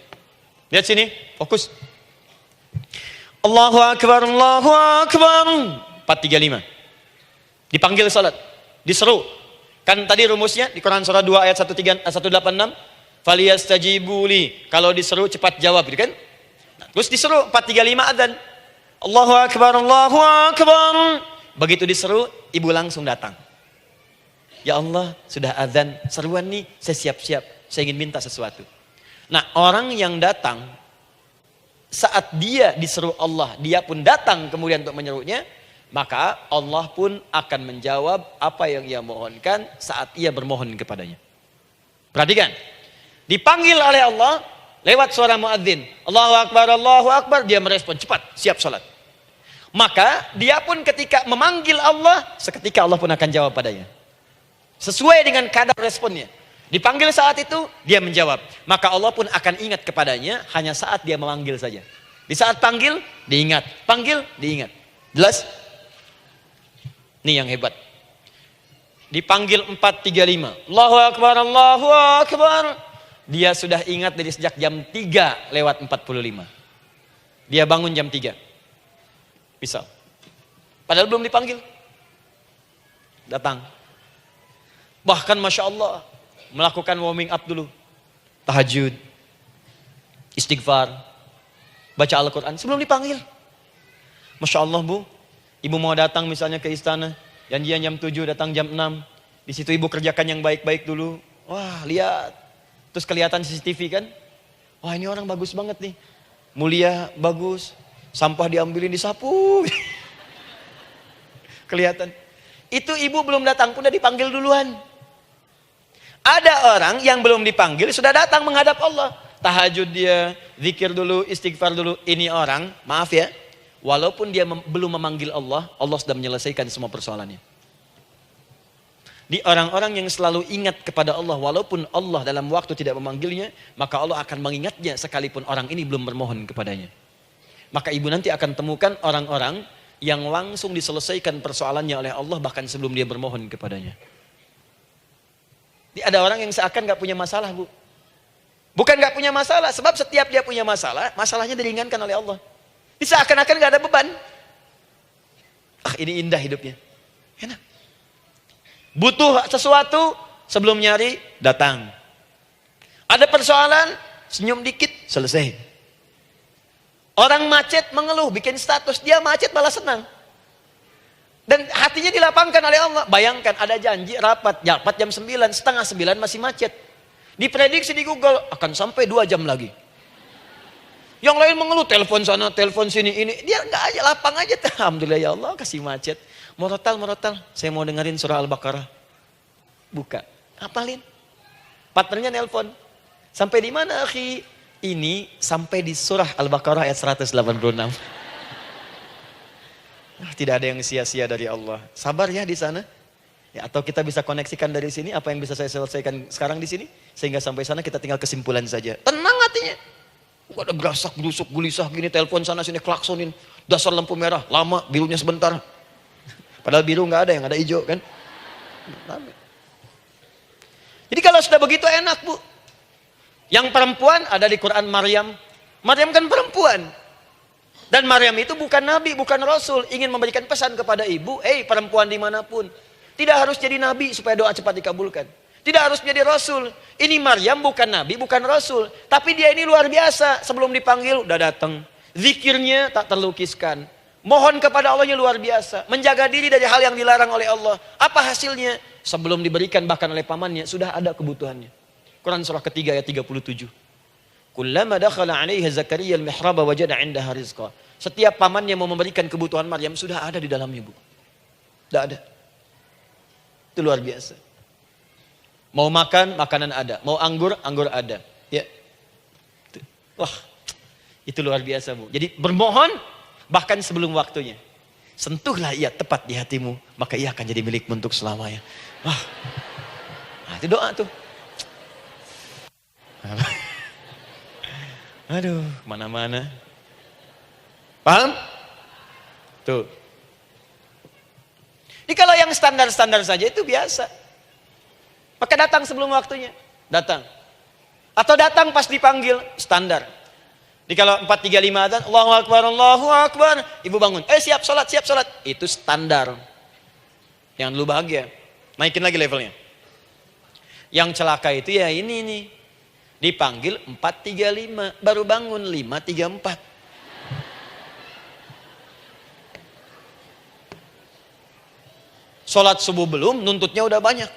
Lihat sini, fokus. Allahu Akbar, Allahu Akbar. 4-3-5. Dipanggil salat, diseru. Kan tadi rumusnya di Quran surah 2 ayat 186. Faliyastajibuli. Kalau diseru cepat jawab, gitu kan? Nah, terus diseru 4-3-5 adzan. Allahu Akbar, Allahu Akbar. Begitu diseru, ibu langsung datang. Ya Allah, sudah adzan, seruan nih, saya siap-siap, saya ingin minta sesuatu. Nah, orang yang datang saat dia diseru Allah, dia pun datang kemudian untuk menyerunya, maka Allah pun akan menjawab apa yang ia mohonkan saat ia bermohon kepadanya. Perhatikan. Dipanggil oleh Allah lewat suara muadzin. Allahu Akbar, dia merespon cepat, siap salat. Maka dia pun ketika memanggil Allah, seketika Allah pun akan jawab padanya. Sesuai dengan kadar responnya. Dipanggil saat itu, dia menjawab. Maka Allah pun akan ingat kepadanya hanya saat dia memanggil saja. Di saat panggil, diingat. Panggil, diingat. Jelas? Ini yang hebat. Dipanggil 4-3-5. Allahu Akbar, Allahu Akbar. Dia sudah ingat dari sejak jam 3:45. Dia bangun jam 3. Misal. Padahal belum dipanggil. Datang. Bahkan Masya Allah. Melakukan warming up dulu. Tahajud. Istighfar. Baca Al-Quran. Sebelum dipanggil. Masya Allah Bu. Ibu mau datang misalnya ke istana. Janjian jam 7, datang jam 6. Di situ ibu kerjakan yang baik-baik dulu. Wah, lihat. Terus kelihatan CCTV kan? Wah, ini orang bagus banget nih. Mulia, bagus. Sampah diambilin disapu. Kelihatan. Itu ibu belum datang pun udah dipanggil duluan. Ada orang yang belum dipanggil sudah datang menghadap Allah. Tahajud dia, zikir dulu, istighfar dulu. Ini orang, maaf ya, walaupun dia belum memanggil Allah, Allah sudah menyelesaikan semua persoalannya. Di orang-orang yang selalu ingat kepada Allah, walaupun Allah dalam waktu tidak memanggilnya, maka Allah akan mengingatnya sekalipun orang ini belum bermohon kepadanya. Maka ibu nanti akan temukan orang-orang yang langsung diselesaikan persoalannya oleh Allah bahkan sebelum dia bermohon kepadanya. Ada orang yang seakan gak punya masalah, Bu. Bukan gak punya masalah, sebab setiap dia punya masalah, masalahnya diringankan oleh Allah. Seakan-akan gak ada beban. Ini indah hidupnya. Enak. Butuh sesuatu, sebelum nyari, datang. Ada persoalan, senyum dikit, selesai. Orang macet mengeluh, bikin status, dia macet malah senang. Dan hatinya dilapangkan oleh Allah. Bayangkan ada janji rapat jam 9, setengah 9 masih macet. Diprediksi di Google akan sampai 2 jam lagi. Yang lain mengeluh, telepon sana, telepon sini, ini. Dia enggak aja, lapang aja. Alhamdulillah ya Allah kasih macet. Murotal, saya mau dengerin surah Al-Baqarah. Buka, hafalin. Partnernya nelpon. Sampai di mana akhi? Ini sampai di surah Al-Baqarah ayat 186. Tidak ada yang sia-sia dari Allah. Sabar ya di sana. Ya, atau kita bisa koneksikan dari sini apa yang bisa saya selesaikan sekarang di sini sehingga sampai sana kita tinggal kesimpulan saja. Tenang hatinya. Gak ada gerasak, gerusuk, gelisah gini, telepon sana sini, klaksonin, dasar lampu merah, lama, birunya sebentar. Padahal biru nggak ada, yang ada hijau kan. Jadi kalau sudah begitu enak, Bu. Yang perempuan ada di Quran Maryam. Maryam kan perempuan. Dan Maryam itu bukan nabi, bukan rasul. Ingin memberikan pesan kepada ibu, perempuan dimanapun. Tidak harus jadi nabi supaya doa cepat dikabulkan. Tidak harus menjadi rasul. Ini Maryam bukan nabi, bukan rasul. Tapi dia ini luar biasa. Sebelum dipanggil, udah datang. Zikirnya tak terlukiskan. Mohon kepada Allahnya luar biasa. Menjaga diri dari hal yang dilarang oleh Allah. Apa hasilnya? Sebelum diberikan bahkan oleh pamannya, sudah ada kebutuhannya. Quran surah ketiga ayat 37. Kullama dakhala 'alaiha Zakaria al-mihraba wajada 'indaha rizqa. Setiap pamannya mau memberikan kebutuhan Maryam sudah ada di dalamnya, Bu. Sudah ada. Itu luar biasa. Mau makan, makanan ada. Mau anggur, anggur ada. Ya. Wah, itu luar biasa, Bu. Jadi bermohon bahkan sebelum waktunya. Sentuhlah ia tepat di hatimu, maka ia akan jadi milikmu untuk selamanya. Wah. Nah, itu doa tuh. Aduh, mana-mana. Paham? Tuh. Jadi kalau yang standar-standar saja itu biasa. Maka datang sebelum waktunya. Datang. Atau datang pas dipanggil. Standar. Jadi kalau 4-3-5 adzan, Allahu Akbar, Allahu Akbar. Ibu bangun. Siap sholat, siap sholat. Itu standar. Yang dulu bahagia. Naikin lagi levelnya. Yang celaka itu ya ini nih. Dipanggil 4-3-5. Baru bangun 5-3-4. Sholat subuh belum, nuntutnya udah banyak.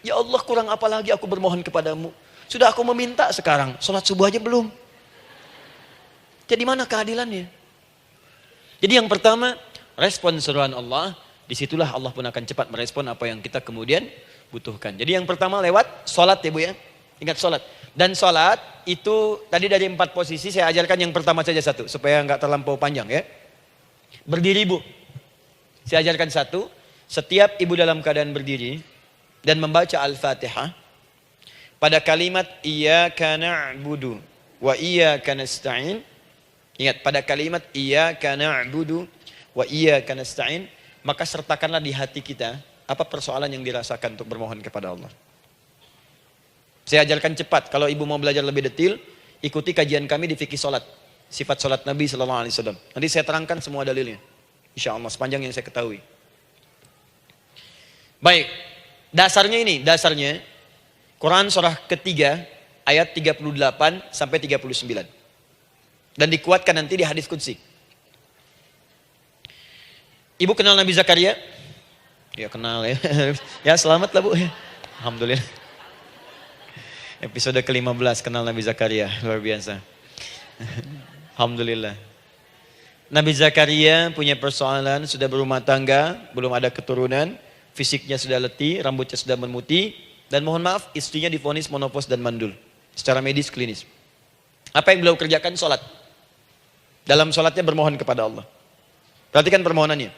Ya Allah, kurang apa lagi aku bermohon kepadamu. Sudah aku meminta sekarang, sholat subuh aja belum. Jadi mana keadilannya? Jadi yang pertama, respon seruan Allah. Disitulah Allah pun akan cepat merespon apa yang kita kemudian butuhkan. Jadi yang pertama lewat sholat ya Bu ya. Ingat sholat. Dan sholat itu tadi dari 4 posisi saya ajarkan yang pertama saja satu. Supaya nggak terlampau panjang ya. Berdiri Bu. Saya ajarkan satu, setiap ibu dalam keadaan berdiri dan membaca Al-Fatihah pada kalimat iyyaka na'budu wa iyyaka nasta'in. Ingat, pada kalimat iyyaka na'budu wa iyyaka nasta'in, maka sertakanlah di hati kita apa persoalan yang dirasakan untuk bermohon kepada Allah. Saya ajarkan cepat, kalau ibu mau belajar lebih detail, ikuti kajian kami di fikih salat, sifat salat Nabi sallallahu alaihi wasallam. Nanti saya terangkan semua dalilnya. Insya Allah sepanjang yang saya ketahui. Baik, dasarnya ini, dasarnya Quran surah ketiga ayat 38 sampai 39. Dan dikuatkan nanti di hadis qudsi. Ibu kenal Nabi Zakaria? Ya kenal ya. Ya selamat lah Bu. Alhamdulillah. Episode ke-15 kenal Nabi Zakaria, luar biasa. Alhamdulillah. Nabi Zakaria punya persoalan, sudah berumah tangga, belum ada keturunan, fisiknya sudah letih, rambutnya sudah memutih, dan mohon maaf istrinya divonis menopause dan mandul. Secara medis klinis. Apa yang beliau kerjakan? Sholat. Dalam sholatnya bermohon kepada Allah. Perhatikan permohonannya.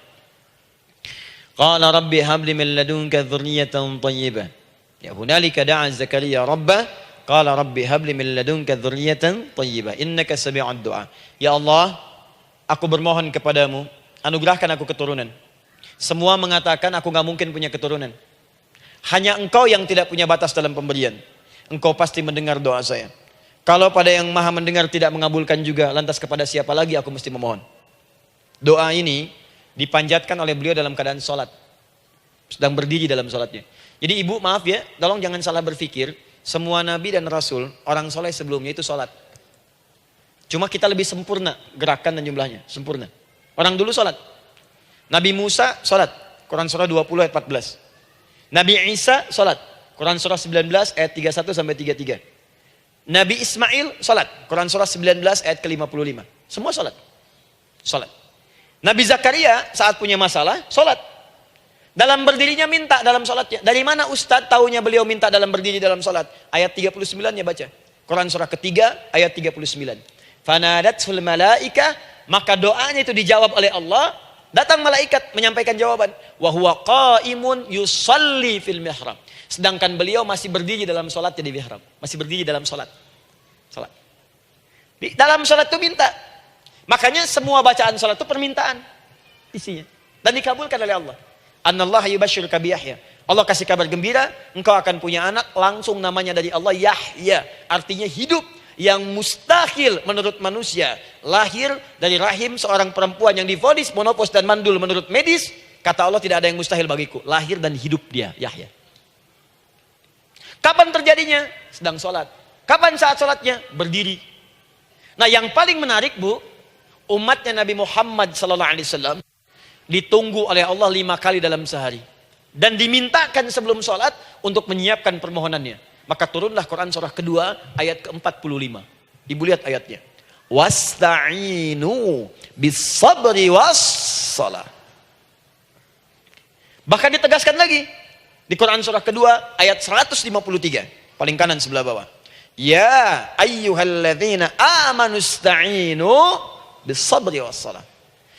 Qala rabbi habli min ladunka dzurriyyatan thayyibah. Ya hunalika da'a Zakaria rabbah. Qala rabbi habli min ladunka dzurriyyatan thayyibah. Innaka sami'ud du'a. Ya Allah, aku bermohon kepadamu, anugerahkan aku keturunan. Semua mengatakan aku gak mungkin punya keturunan. Hanya engkau yang tidak punya batas dalam pemberian. Engkau pasti mendengar doa saya. Kalau pada yang maha mendengar tidak mengabulkan juga, lantas kepada siapa lagi aku mesti memohon? Doa ini dipanjatkan oleh beliau dalam keadaan sholat. Sedang berdiri dalam sholatnya. Jadi ibu maaf ya, tolong jangan salah berpikir. Semua nabi dan rasul, orang soleh sebelumnya itu sholat. Cuma kita lebih sempurna gerakan dan jumlahnya, sempurna. Orang dulu sholat. Nabi Musa sholat, Quran surah 20 ayat 14. Nabi Isa sholat, Quran surah 19 ayat 31 sampai 33. Nabi Ismail sholat, Quran surah 19 ayat ke-55. Semua sholat. Sholat. Nabi Zakaria saat punya masalah, sholat. Dalam berdirinya minta dalam sholatnya. Dari mana Ustadz taunya beliau minta dalam berdiri dalam sholat? Ayat 39-nya baca. Quran surah ketiga ayat 39. Fanadatul malaika, maka doanya itu dijawab oleh Allah. Datang malaikat menyampaikan jawaban. Wa huwa qaimun yusalli fil mihrab. Sedangkan beliau masih berdiri dalam sholatnya di mihrab. Masih berdiri dalam sholat. Sholat. Di dalam sholat itu minta. Makanya semua bacaan sholat itu permintaan. Isinya. Dan dikabulkan oleh Allah. Annallaha yubashshiruka bi Yahya. Allah kasih kabar gembira. Engkau akan punya anak. Langsung namanya dari Allah Yahya. Artinya hidup. Yang mustahil menurut manusia. Lahir dari rahim seorang perempuan yang divonis monopause dan mandul menurut medis. Kata Allah tidak ada yang mustahil bagiku. Lahir dan hidup dia Yahya. Kapan terjadinya? Sedang sholat. Kapan saat sholatnya? Berdiri. Nah yang paling menarik bu, umatnya Nabi Muhammad SAW ditunggu oleh Allah 5 kali dalam sehari. Dan dimintakan sebelum sholat untuk menyiapkan permohonannya. Maka turunlah Quran surah kedua ayat ke-45. Ibu lihat ayatnya. Wasta'inu bis-sabri was-salah. Bahkan ditegaskan lagi. Di Quran surah kedua ayat 153. Paling kanan sebelah bawah. Ya ayyuhalladzina amanu ista'inu bis-sabri was-salah.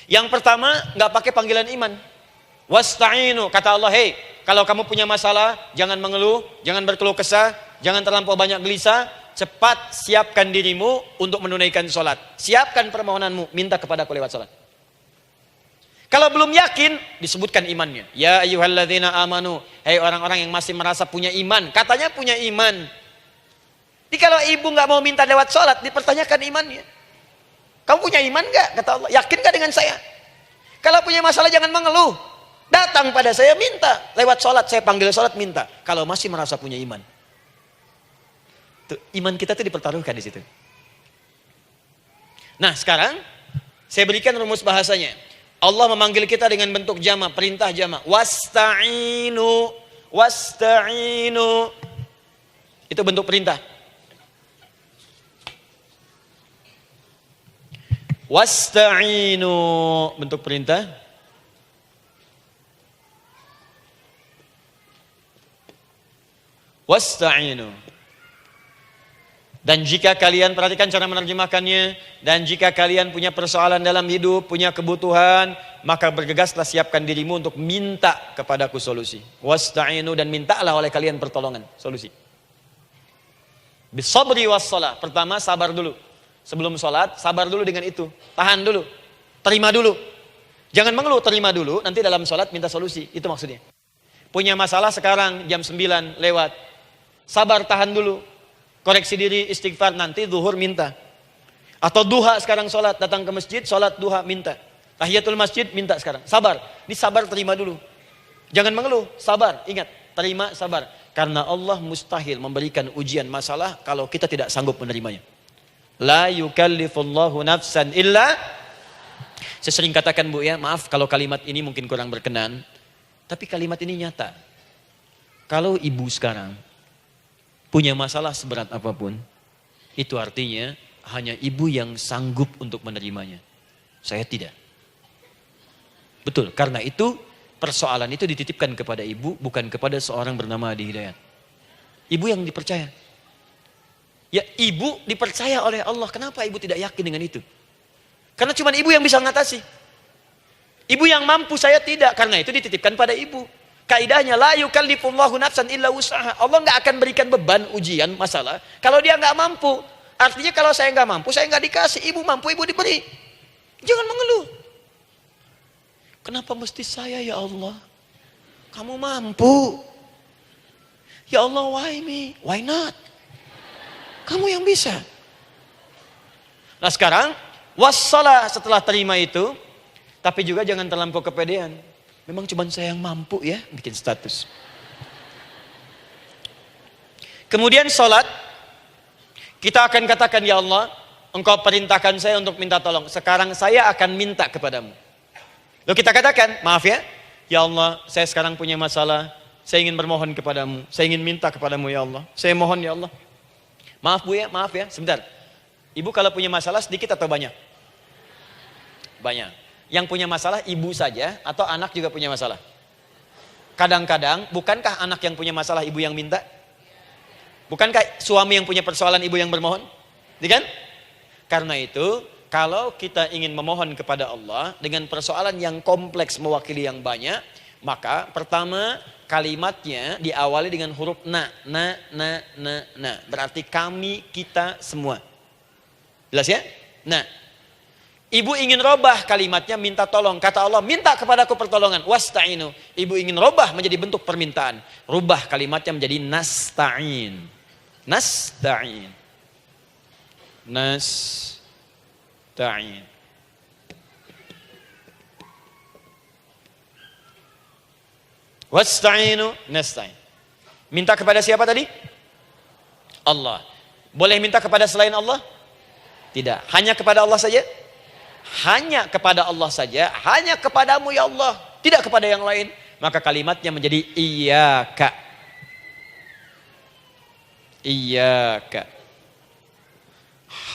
Yang pertama gak pakai panggilan iman. Wasta'inu. Kata Allah, hey, kalau kamu punya masalah, jangan mengeluh, jangan berkeluh kesah, jangan terlampau banyak gelisah, cepat siapkan dirimu untuk menunaikan sholat. Siapkan permohonanmu, minta kepada aku lewat sholat. Kalau belum yakin, disebutkan imannya. Ya ayyuhalladzina amanu. Hei orang-orang yang masih merasa punya iman. Katanya punya iman. Jadi kalau ibu nggak mau minta lewat sholat, dipertanyakan imannya. Kamu punya iman nggak? Kata Allah. Yakin nggak dengan saya? Kalau punya masalah jangan mengeluh. Datang pada saya minta. Lewat sholat, saya panggil sholat minta. Kalau masih merasa punya iman. Tuh, iman kita tuh dipertaruhkan di situ. Nah sekarang, saya berikan rumus bahasanya. Allah memanggil kita dengan bentuk jama, perintah jama. Wasta'inu, wasta'inu. Itu bentuk perintah. Wasta'inu, bentuk perintah. Wasta'inu. Dan jika kalian, perhatikan cara menerjemahkannya, dan jika kalian punya persoalan dalam hidup, punya kebutuhan, maka bergegaslah siapkan dirimu untuk minta kepadaku solusi. Wasta'inu, dan mintalah oleh kalian pertolongan, solusi. Bisabri wassalah. Pertama sabar dulu. Sebelum sholat, sabar dulu dengan itu. Tahan dulu. Terima dulu. Jangan mengeluh, terima dulu. Nanti dalam sholat minta solusi. Itu maksudnya. Punya masalah sekarang jam 9 lewat. Sabar, tahan dulu. Koreksi diri, istighfar, nanti zuhur minta. Atau duha sekarang sholat, datang ke masjid, sholat duha minta. Tahiyatul masjid minta sekarang. Sabar, ini sabar terima dulu. Jangan mengeluh, sabar, ingat, terima, sabar. Karena Allah mustahil memberikan ujian masalah kalau kita tidak sanggup menerimanya. La yukallifullahu nafsan illa. Saya sering katakan bu ya, maaf kalau kalimat ini mungkin kurang berkenan. Tapi kalimat ini nyata. Kalau ibu sekarang punya masalah seberat apapun, itu artinya hanya ibu yang sanggup untuk menerimanya. Saya tidak. Betul, karena itu persoalan itu dititipkan kepada ibu, bukan kepada seorang bernama Adi Hidayat. Ibu yang dipercaya. Ya, ibu dipercaya oleh Allah. Kenapa ibu tidak yakin dengan itu? Karena cuma ibu yang bisa mengatasi. Ibu yang mampu, saya tidak. Karena itu dititipkan pada ibu. Kaidahnya, la yukallifullahu nafsan illa wus'aha. Allah nggak akan berikan beban, ujian, masalah kalau dia nggak mampu. Artinya kalau saya nggak mampu, saya nggak dikasih. Ibu mampu, ibu diberi. Jangan mengeluh. Kenapa mesti saya ya Allah? Kamu mampu. Ya Allah, why me? Why not? Kamu yang bisa. Nah sekarang, wassalah setelah terima itu, tapi juga jangan terlampau kepedean. Memang cuma saya yang mampu ya, bikin status. Kemudian sholat, kita akan katakan, ya Allah, Engkau perintahkan saya untuk minta tolong. Sekarang saya akan minta kepadamu. Lalu kita katakan, maaf ya Allah, saya sekarang punya masalah, saya ingin bermohon kepadamu, saya ingin minta kepadamu ya Allah, saya mohon ya Allah. Maaf Bu ya, maaf ya, sebentar. Ibu kalau punya masalah sedikit atau banyak? Banyak. Yang punya masalah ibu saja atau anak juga punya masalah? Kadang-kadang, bukankah anak yang punya masalah ibu yang minta? Bukankah suami yang punya persoalan ibu yang bermohon? Kan? Karena itu, kalau kita ingin memohon kepada Allah dengan persoalan yang kompleks mewakili yang banyak, maka pertama kalimatnya diawali dengan huruf na. Berarti kami, kita, semua. Jelas ya? Nah, ibu ingin robah kalimatnya minta tolong. Kata Allah, minta kepadaku pertolongan. Wasta'inu. Ibu ingin robah menjadi bentuk permintaan. Rubah kalimatnya menjadi nasta'in. Nasta'in. Nasta'in. Wasta'inu nasta'in. Minta kepada siapa tadi? Allah. Boleh minta kepada selain Allah? Tidak. Hanya kepada Allah saja? Hanya kepada Allah saja. Hanya kepadamu ya Allah. Tidak kepada yang lain. Maka kalimatnya menjadi iyyaka. Iyyaka.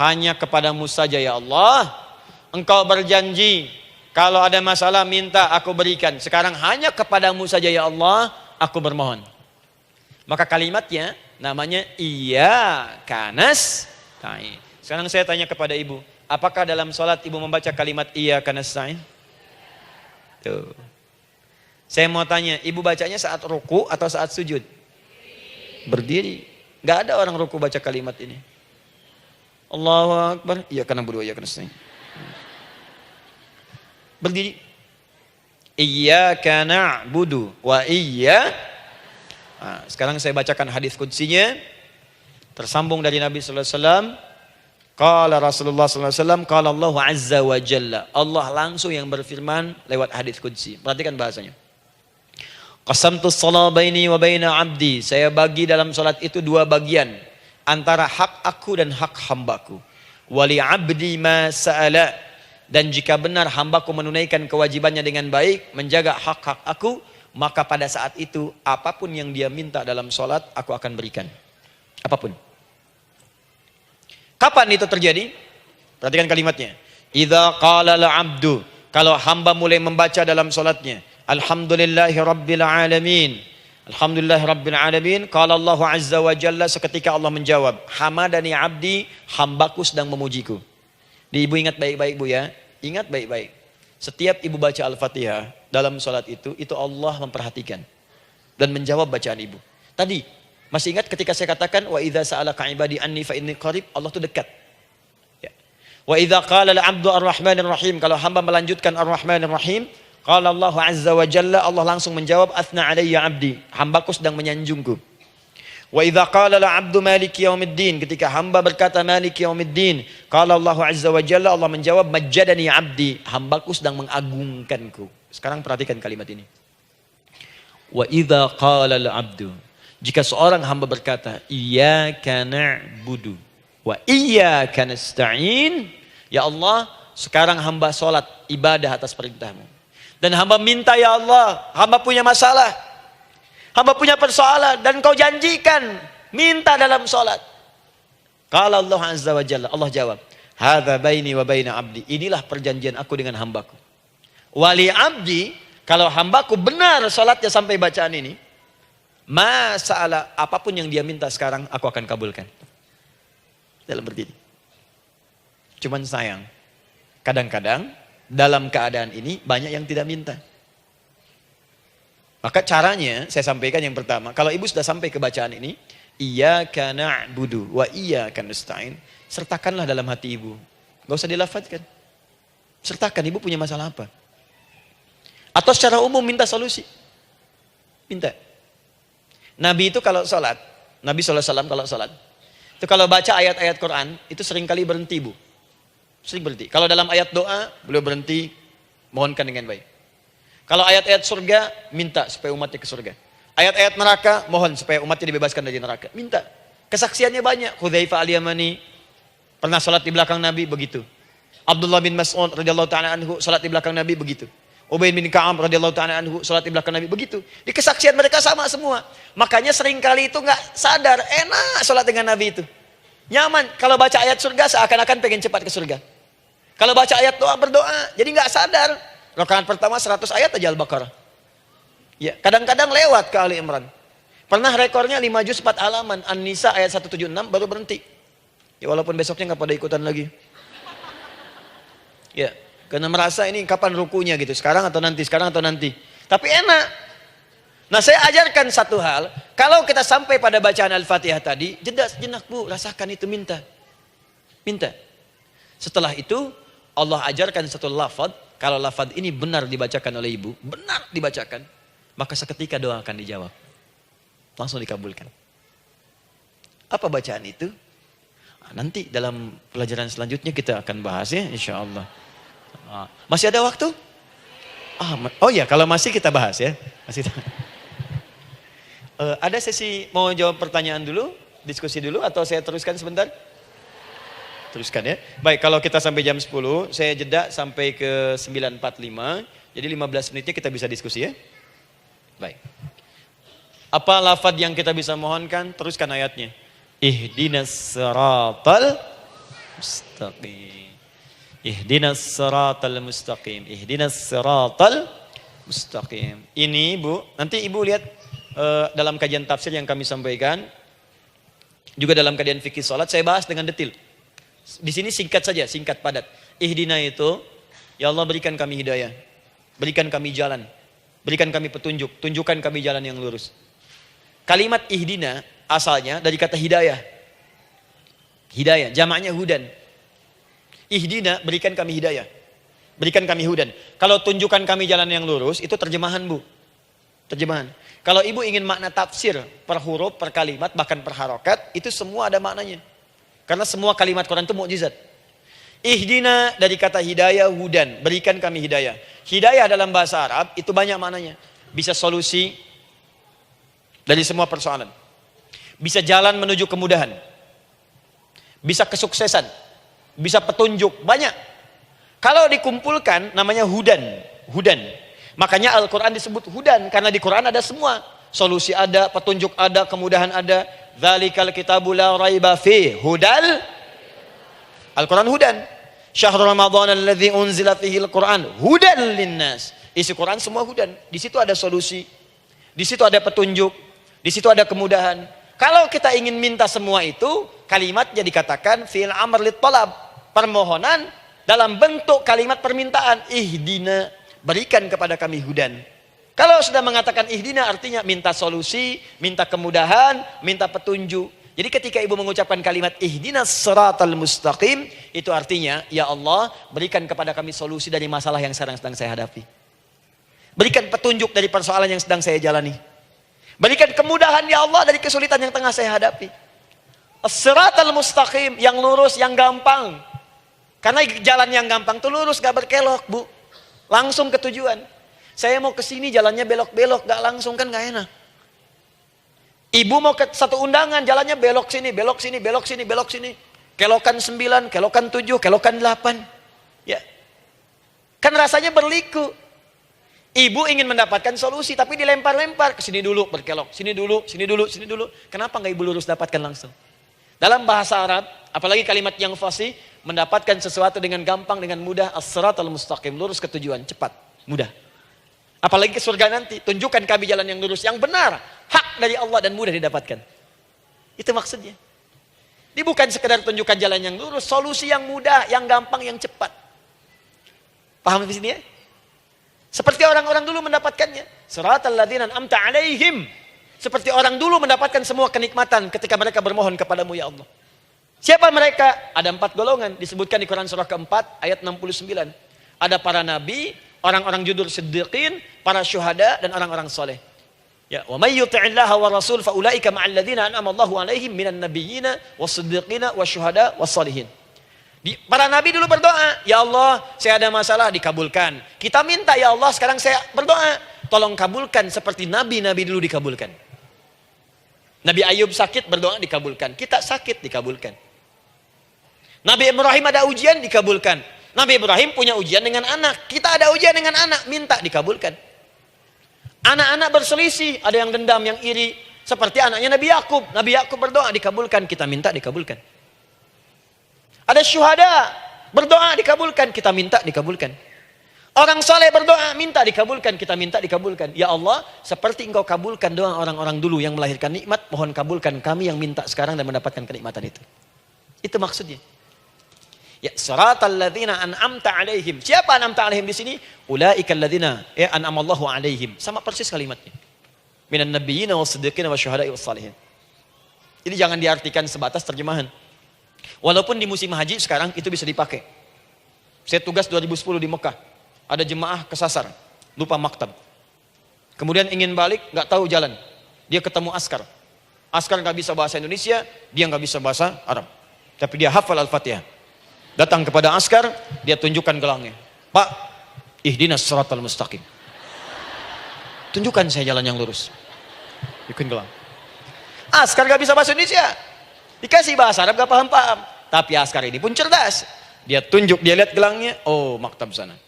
Hanya kepadamu saja ya Allah. Engkau berjanji, kalau ada masalah minta aku berikan. Sekarang hanya kepadamu saja ya Allah, aku bermohon. Maka kalimatnya namanya iyyaka nasta'in. Sekarang saya tanya kepada ibu, apakah dalam sholat ibu membaca kalimat iyyaka nasta'in? Tuh. Saya mau tanya, ibu bacanya saat ruku atau saat sujud? Berdiri. Gak ada orang ruku baca kalimat ini. Allahu Akbar, iyyaka na'budu wa iyyaka nasta'in. Berdiri. Iyyaka na'budu wa sekarang saya bacakan hadis qudsinya. Tersambung dari Nabi sallallahu alaihi wasallam. Qala Rasulullah sallallahu alaihi wasallam, qala Allah azza wa jalla. Allah langsung yang berfirman lewat hadis qudsi. Perhatikan bahasanya. Qasamtus shalah baini wa baina 'abdi. Saya bagi dalam salat itu dua bagian, antara hak aku dan hak hambaku. Wali 'abdi ma sa'ala. Dan jika benar hambaku menunaikan kewajibannya dengan baik, menjaga hak-hak aku, maka pada saat itu apapun yang dia minta dalam sholat, aku akan berikan. Apapun. Kapan itu terjadi? Perhatikan kalimatnya. Idza qala al-'abdu, kalau hamba mulai membaca dalam sholatnya, Alhamdulillahi Rabbil Alamin. Alhamdulillahi Rabbil Alamin. Qala Allah Azza wa Jalla, seketika Allah menjawab, Hamadani abdi, hambaku sedang memujiku. Ibu ingat baik-baik Bu ya, ingat baik-baik. Setiap ibu baca Al-Fatihah dalam sholat itu Allah memperhatikan dan menjawab bacaan ibu. Tadi masih ingat ketika saya katakan wa idza sa'alaka ibadi anni fa inni qarib, Allah itu dekat. Ya. Wa idza qala al-'abdu ar-rahmanir rahim, kalau hamba melanjutkan ar-rahmanir rahim, qala Allah azza wa jalla, Allah langsung menjawab athna alayya 'abdi, hambaku sedang menyanjungku. Wa idza qala al-'abdu maliki yaumiddin, ketika hamba berkata maliki yaumiddin, qala Allah azza wa jalla, Allah menjawab majjadani 'abdi, hambaku sedang mengagungkanku. Sekarang perhatikan kalimat ini. Wa idza qala al-'abdu, jika seorang hamba berkata iyyaka na'budu wa iyyaka nasta'in, ya Allah, sekarang hamba salat ibadah atas perintahmu. Dan hamba minta ya Allah, hamba punya masalah, hamba punya persoalan dan kau janjikan minta dalam sholat. Qala Allah azza wa jalla, Allah jawab, hadza baini wa baina abdi. Inilah perjanjian aku dengan hambaku. Wali abdi, kalau hambaku benar salatnya sampai bacaan ini, masalah apapun yang dia minta sekarang aku akan kabulkan. Dalam berdiri. Cuman sayang, kadang-kadang dalam keadaan ini banyak yang tidak minta. Maka caranya saya sampaikan yang pertama, kalau ibu sudah sampai ke bacaan ini, iyyaka na'budu wa iyyaka nasta'in, sertakanlah dalam hati ibu. Gak usah dilafadzkan. Sertakan ibu punya masalah apa. Atau secara umum minta solusi. Minta. Nabi itu kalau sholat, Nabi SAW kalau sholat, itu kalau baca ayat-ayat Quran, itu seringkali berhenti bu. Sering berhenti. Kalau dalam ayat doa, beliau berhenti, mohonkan dengan baik. Kalau ayat-ayat surga, minta supaya umatnya ke surga. Ayat-ayat neraka, mohon supaya umatnya dibebaskan dari neraka. Minta. Kesaksiannya banyak. Hudzaifah al-Yamani pernah sholat di belakang Nabi, begitu. Abdullah bin Mas'ud radhiyallahu ta'ala anhu sholat di belakang Nabi, begitu. Ubay bin Ka'ab radhiyallahu ta'ala anhu sholat di belakang Nabi, begitu. Di kesaksian mereka sama semua. Makanya seringkali itu nggak sadar, enak sholat dengan Nabi itu. Nyaman. Kalau baca ayat surga, seakan-akan pengen cepat ke surga. Kalau baca ayat doa, berdoa. Jadi nggak sadar. Rakaat pertama 100 ayat aja Al-Baqarah. Ya, kadang-kadang lewat ke Ali Imran. Pernah rekornya 5 juz 4 halaman. An-Nisa ayat 176 baru berhenti. Ya walaupun besoknya nggak pada ikutan lagi. Ya, karena merasa ini kapan rukunya gitu. Sekarang atau nanti, sekarang atau nanti. Tapi enak. Nah saya ajarkan satu hal. Kalau kita sampai pada bacaan Al-Fatihah tadi, jeda sejenak bu, rasakan itu, minta. Minta. Setelah itu Allah ajarkan satu lafaz. Kalau lafaz ini benar dibacakan oleh ibu, benar dibacakan, maka seketika doa akan dijawab. Langsung dikabulkan. Apa bacaan itu? Nanti dalam pelajaran selanjutnya kita akan bahas ya, insya Allah. Masih ada waktu? Oh ya, kalau masih kita bahas ya. Masih. Ada sesi mau jawab pertanyaan dulu, diskusi dulu, atau saya teruskan sebentar? Teruskan ya. Baik, kalau kita sampai jam 10, saya jeda sampai ke 9.45. Jadi 15 menitnya kita bisa diskusi ya. Baik. Apa lafaz yang kita bisa mohonkan? Teruskan ayatnya. Ihdinas siratal mustaqim. Ihdinas siratal mustaqim. Ihdinas siratal mustaqim. Ini Bu, nanti Ibu lihat dalam kajian tafsir yang kami sampaikan, juga dalam kajian fikih salat saya bahas dengan detail. Di sini singkat saja, singkat padat. Ihdina itu, ya Allah berikan kami hidayah, berikan kami jalan, berikan kami petunjuk, tunjukkan kami jalan yang lurus. Kalimat ihdina asalnya dari kata hidayah. Hidayah, jamaknya hudan. Ihdina, berikan kami hidayah, berikan kami hudan. Kalau tunjukkan kami jalan yang lurus, itu terjemahan Bu. Terjemahan. Kalau ibu ingin makna tafsir per huruf, per kalimat, bahkan per harokat, itu semua ada maknanya. Karena semua kalimat Quran itu mukjizat. Ihdina dari kata hidayah, hudan, berikan kami hidayah. Hidayah dalam bahasa Arab itu banyak maknanya. Bisa solusi dari semua persoalan. Bisa jalan menuju kemudahan. Bisa kesuksesan. Bisa petunjuk, banyak. Kalau dikumpulkan namanya hudan. Hudan. Makanya Al-Quran disebut hudan. Karena di Quran ada semua. Solusi ada, petunjuk ada, kemudahan ada. Dzalikal kitabu la raiba fi hudal. Al-Quran hudan. Syahrul Ramadan alladzi unzila fihi al-Quran hudan linnas. Isi Quran semua hudan. Di situ ada solusi. Di situ ada petunjuk. Di situ ada kemudahan. Kalau kita ingin minta semua itu, kalimatnya dikatakan fi'il amr lit talab. Permohonan dalam bentuk kalimat permintaan. Ihdina, berikan kepada kami hudan. Kalau sudah mengatakan ihdina artinya minta solusi, minta kemudahan, minta petunjuk. Jadi ketika ibu mengucapkan kalimat ihdinas siratal mustaqim, itu artinya ya Allah berikan kepada kami solusi dari masalah yang sedang saya hadapi. Berikan petunjuk dari persoalan yang sedang saya jalani. Berikan kemudahan ya Allah dari kesulitan yang tengah saya hadapi. As-siratal mustaqim, yang lurus, yang gampang. Karena jalan yang gampang itu lurus, gak berkelok Bu. Langsung ke tujuan. Saya mau ke sini jalannya belok-belok, gak langsung kan gak enak. Ibu mau ke satu undangan, jalannya belok sini, belok sini, belok sini, belok sini. Kelokan 9, kelokan 7, kelokan 8. Ya. Kan rasanya berliku. Ibu ingin mendapatkan solusi, tapi dilempar-lempar. Ke sini dulu berkelok, sini dulu, sini dulu, sini dulu. Kenapa gak ibu lurus dapatkan langsung? Dalam bahasa Arab, apalagi kalimat yang fasih, mendapatkan sesuatu dengan gampang, dengan mudah, as-siratal mustaqim, lurus ke tujuan, cepat, mudah. Apalagi ke surga nanti, tunjukkan kami jalan yang lurus, yang benar, hak dari Allah dan mudah didapatkan. Itu maksudnya. Ini bukan sekedar tunjukkan jalan yang lurus, solusi yang mudah, yang gampang, yang cepat. Paham di sini ya? Seperti orang-orang dulu mendapatkannya. Siratal ladzina an'amta 'alaihim. Seperti orang dulu mendapatkan semua kenikmatan ketika mereka bermohon kepadamu ya Allah. Siapa mereka? Ada 4 golongan disebutkan di Quran surah keempat ayat 69. Ada para nabi, orang-orang jujur siddiqin, para syuhada dan orang-orang soleh. Ya, wa may yuti'illaha wa rasul fa ulaika ma'al ladzina an'ama Allahu 'alaihim minan nabiyyina was-siddiqina wasyuhada was-shalihin. Para nabi dulu berdoa, ya Allah, saya ada masalah, dikabulkan. Kita minta, ya Allah, sekarang saya berdoa, tolong kabulkan seperti nabi-nabi dulu dikabulkan. Nabi Ayub sakit, berdoa dikabulkan. Kita sakit, dikabulkan. Nabi Ibrahim ada ujian, dikabulkan. Nabi Ibrahim punya ujian dengan anak. Kita ada ujian dengan anak, minta, dikabulkan. Anak-anak berselisih, ada yang dendam, yang iri. Seperti anaknya Nabi Yakub. Nabi Yakub berdoa, dikabulkan. Kita minta, dikabulkan. Ada syuhada, berdoa, dikabulkan. Kita minta, dikabulkan. Orang soleh berdoa, minta dikabulkan, kita minta dikabulkan. Ya Allah, seperti engkau kabulkan doa orang-orang dulu yang melahirkan nikmat, mohon kabulkan kami yang minta sekarang dan mendapatkan kenikmatan itu. Itu maksudnya. Ya, siratal ladzina an'amta 'alaihim. Siapa an'amta 'alaihim di sini? Ulaikal ladzina an'amallahu 'alaihim. Sama persis kalimatnya. Minan nabiyyina was-siddiqina wasyuhada'i was-shalihin. Jadi jangan diartikan sebatas terjemahan. Walaupun di musim haji sekarang itu bisa dipakai. Saya tugas 2010 di Mekah. Ada jemaah kesasar, lupa maktab. Kemudian ingin balik, nggak tahu jalan. Dia ketemu askar. Askar nggak bisa bahasa Indonesia, dia nggak bisa bahasa Arab. Tapi dia hafal Al-Fatihah. Datang kepada askar, dia tunjukkan gelangnya. Pak, ihdinas siratal mustaqim. Tunjukkan saya jalan yang lurus. Bikin gelang. Askar nggak bisa bahasa Indonesia. Dikasih bahasa Arab nggak paham-paham. Tapi askar ini pun cerdas. Dia tunjuk, dia lihat gelangnya. Oh, maktab sana.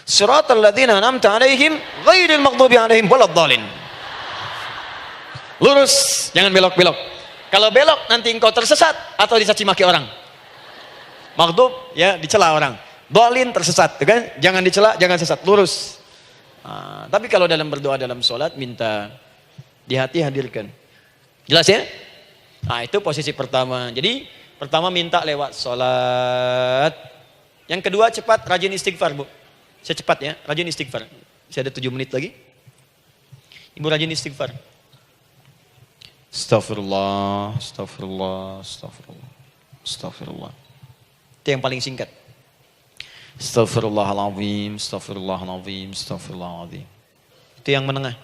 Siratal ladzina an'amta 'alaihim ghairil maghdubi 'alaihim waladdallin. Lurus, jangan belok-belok. Kalau belok nanti engkau tersesat atau dicaci maki orang. Maghdub ya dicela orang. Dhalin tersesat, kan? Jangan dicela, jangan sesat, lurus. Tapi kalau dalam berdoa dalam sholat minta di hati hadirkan. Jelas ya? Nah, itu posisi pertama. Jadi pertama minta lewat sholat. Yang kedua cepat, rajin istighfar Bu. Saya cepat ya, rajin istighfar. Saya ada 7 menit lagi. Ibu rajin istighfar. Astaghfirullah, astaghfirullah, astaghfirullah, astaghfirullah. Itu yang paling singkat. Astaghfirullahaladzim, astaghfirullahaladzim, astaghfirullahaladzim. Itu yang menengah.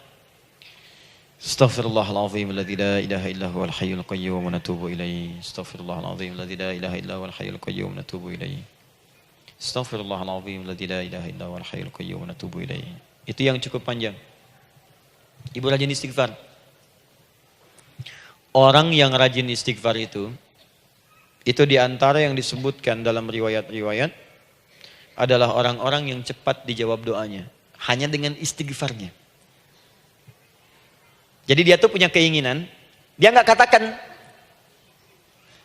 Astaghfirullahaladzim, alladzi la ilaha illa huwal hayyul qayyum wa natubu ilaihi. Astaghfirullahaladzim, alladzi la ilaha illa huwal hayyul qayyum wa natubu ilaihi. Astaghfirullahaladzim, alladzi la ilaha illa huwal hayyul qayyum wa natubu ilaihi. Itu yang cukup panjang. Ibu rajin istighfar. Orang yang rajin istighfar itu diantara yang disebutkan dalam riwayat-riwayat adalah orang-orang yang cepat dijawab doanya. Hanya dengan istighfarnya. Jadi dia tuh punya keinginan, dia nggak katakan.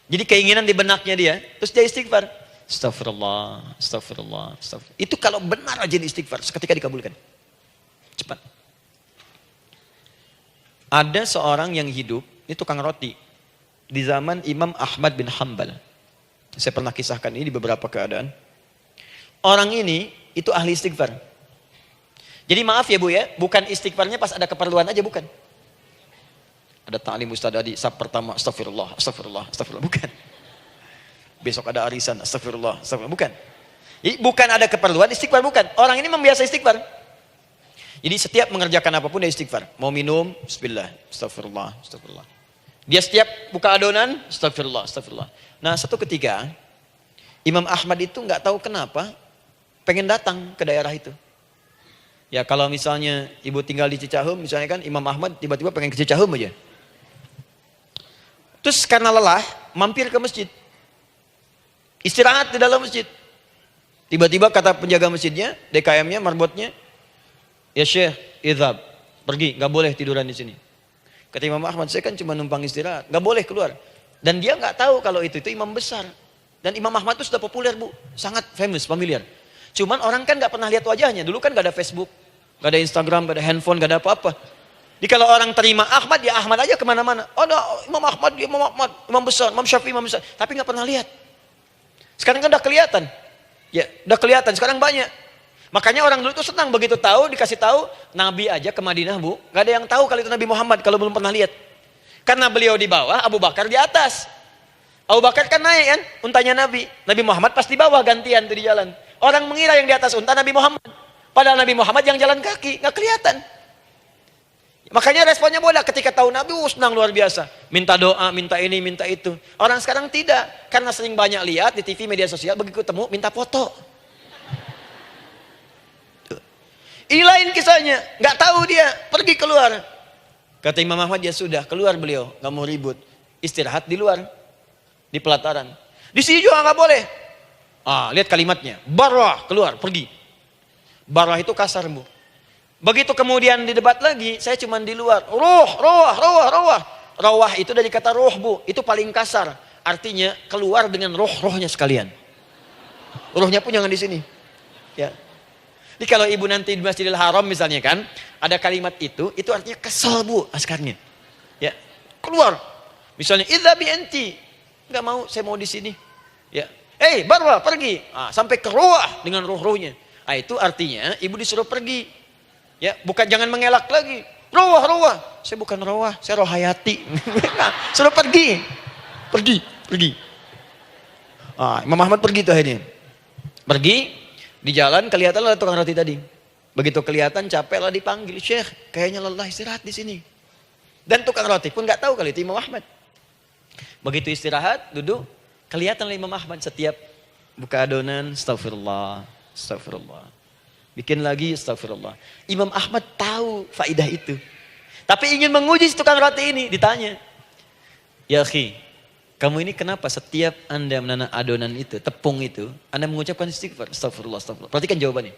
Jadi keinginan di benaknya dia, terus dia istighfar. Astagfirullah, astagfirullah, astagfirullah. Itu kalau benar rajin istighfar, seketika dikabulkan. Cepat. Ada seorang yang hidup, ini tukang roti. Di zaman Imam Ahmad bin Hanbal. Saya pernah kisahkan ini di beberapa keadaan. Orang ini, itu ahli istighfar. Jadi maaf ya Bu ya, bukan istighfarnya pas ada keperluan aja, bukan. Ada ta'lim ustaz tadi, sab pertama, astagfirullah, astagfirullah, astagfirullah, bukan. Besok ada arisan, astagfirullah, astagfirullah, bukan. Jadi bukan ada keperluan, istighfar bukan. Orang ini membiasa istighfar. Jadi setiap mengerjakan apapun dia istighfar. Mau minum, bismillah, astagfirullah, astagfirullah. Dia setiap buka adonan, astagfirullah, astagfirullah. Nah satu ketika, Imam Ahmad itu nggak tahu kenapa, pengen datang ke daerah itu. Ya kalau misalnya ibu tinggal di Cicahem, misalnya kan Imam Ahmad tiba-tiba pengen ke Cicahem aja. Terus karena lelah, mampir ke masjid. Istirahat di dalam masjid. Tiba-tiba kata penjaga masjidnya, DKM-nya, marbotnya, ya Syekh, idhab, pergi, nggak boleh tiduran di sini. Kata Imam Ahmad, saya kan cuma numpang istirahat, nggak boleh keluar. Dan dia nggak tahu kalau itu imam besar. Dan Imam Ahmad itu sudah populer Bu, sangat famous, familiar. Cuman orang kan nggak pernah lihat wajahnya. Dulu kan nggak ada Facebook, nggak ada Instagram, nggak ada handphone, nggak ada apa-apa. Jadi kalau orang terima Ahmad, ya Ahmad aja kemana-mana. Oh, no, Imam Ahmad, Imam Ahmad, Imam besar, Imam Syafi'i, Imam besar. Tapi nggak pernah lihat. Sekarang kan udah kelihatan. Ya, udah kelihatan. Sekarang banyak. Makanya orang dulu itu senang begitu tahu, dikasih tahu Nabi aja ke Madinah Bu, nggak ada yang tahu kalau itu Nabi Muhammad kalau belum pernah lihat. Karena beliau di bawah, Abu Bakar di atas. Abu Bakar kan naik kan, untanya Nabi. Nabi Muhammad pas di bawah gantian tuh di jalan. Orang mengira yang di atas unta Nabi Muhammad. Padahal Nabi Muhammad yang jalan kaki, nggak kelihatan. Makanya responnya bola ketika tahu Nabi, senang luar biasa. Minta doa, minta ini, minta itu. Orang sekarang tidak, karena sering banyak lihat di TV, media sosial, begitu ketemu minta foto. Ini lain kisahnya, nggak tahu dia, pergi keluar. Kata Imam Ahmad, ya sudah, keluar beliau, nggak mau ribut. Istirahat di luar. Di pelataran. Di sini juga nggak boleh. Lihat kalimatnya. Barah, keluar, pergi. Barah itu kasar Bu. Begitu kemudian di debat lagi, saya cuma di luar. Rawah itu dari kata roh Bu. Itu paling kasar. Artinya keluar dengan roh-rohnya sekalian. Rohnya pun jangan di sini. Ya. Jadi kalau ibu nanti di Masjidil Haram misalnya kan, ada kalimat itu artinya kesal Bu askarnya. Ya. Keluar. Misalnya, idza bi anti. Nggak mau, saya mau di sini. Ya, Barwa pergi. Sampai ke ruah dengan roh-rohnya. Itu artinya ibu disuruh pergi. Ya, bukan jangan mengelak lagi. Ruah. Saya bukan ruah, saya roh hayati. Suruh pergi. Pergi. Imam Ahmad pergi tuh akhirnya. Pergi di jalan kelihatan ada tukang roti tadi. Begitu kelihatan capek lah dipanggil, Syekh, kayaknya lelah istirahat di sini. Dan tukang roti pun nggak tahu kali itu Imam Ahmad. Begitu istirahat, duduk, kelihatan Imam Ahmad setiap buka adonan, astagfirullah. Bikin lagi, astagfirullah. Imam Ahmad tahu faidah itu. Tapi ingin menguji tukang roti ini, ditanya. Ya akhi, kamu ini kenapa setiap Anda menanam adonan itu, tepung itu, Anda mengucapkan istighfar, astagfirullah. Perhatikan jawabannya.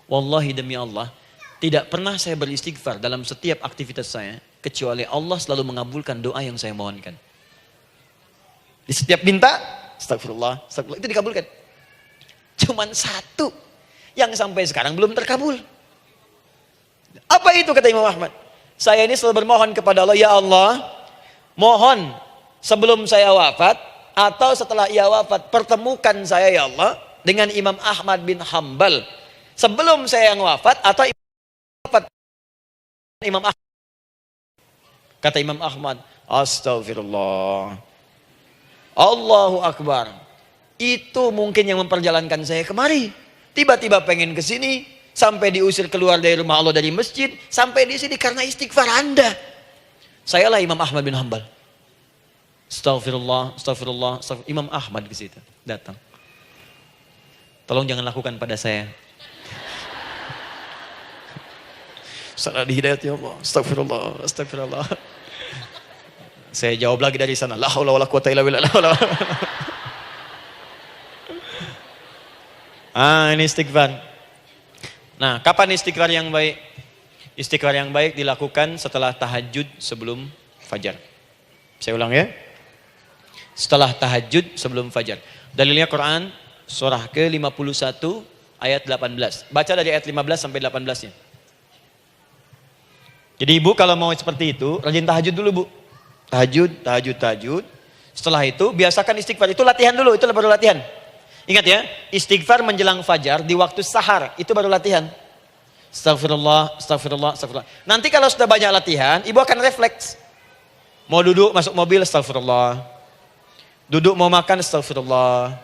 Wallahi demi Allah, tidak pernah saya beristighfar dalam setiap aktivitas saya, kecuali Allah selalu mengabulkan doa yang saya mohonkan. Di setiap minta, astagfirullah, itu dikabulkan. Cuman satu yang sampai sekarang belum terkabul. Apa itu kata Imam Ahmad? Saya ini selalu bermohon kepada Allah, ya Allah, mohon sebelum saya wafat atau setelah ia wafat, pertemukan saya ya Allah dengan Imam Ahmad bin Hambal. Sebelum saya yang wafat atau wafat Imam Ahmad. Kata Imam Ahmad, astagfirullah. Allahu Akbar. Itu mungkin yang memperjalankan saya kemari. Tiba-tiba pengen ke sini, sampai diusir keluar dari rumah Allah dari masjid, sampai di sini karena istighfar Anda. Sayalah Imam Ahmad bin Hambal. Astagfirullah. Imam Ahmad ke situ datang. Tolong jangan lakukan pada saya. Salah di hidayat ya Allah. Astagfirullah. Saya jawab lagi dari sana. La haula wala quwata illa billah. Ini istighfar. Nah, kapan istighfar yang baik? Istighfar yang baik dilakukan setelah tahajud sebelum fajar. Saya ulang ya. Setelah tahajud sebelum fajar. Dalilnya Quran surah ke-51 ayat 18. Baca dari ayat 15 sampai 18-nya. Jadi ibu kalau mau seperti itu, rajin tahajud dulu Bu. Tahajud. Setelah itu biasakan istighfar. Itu latihan dulu, itu baru latihan. Ingat ya, istighfar menjelang fajar di waktu sahar, itu baru latihan. Astagfirullah. Nanti kalau sudah banyak latihan, ibu akan refleks. Mau duduk masuk mobil, astagfirullah. Duduk mau makan, astagfirullah.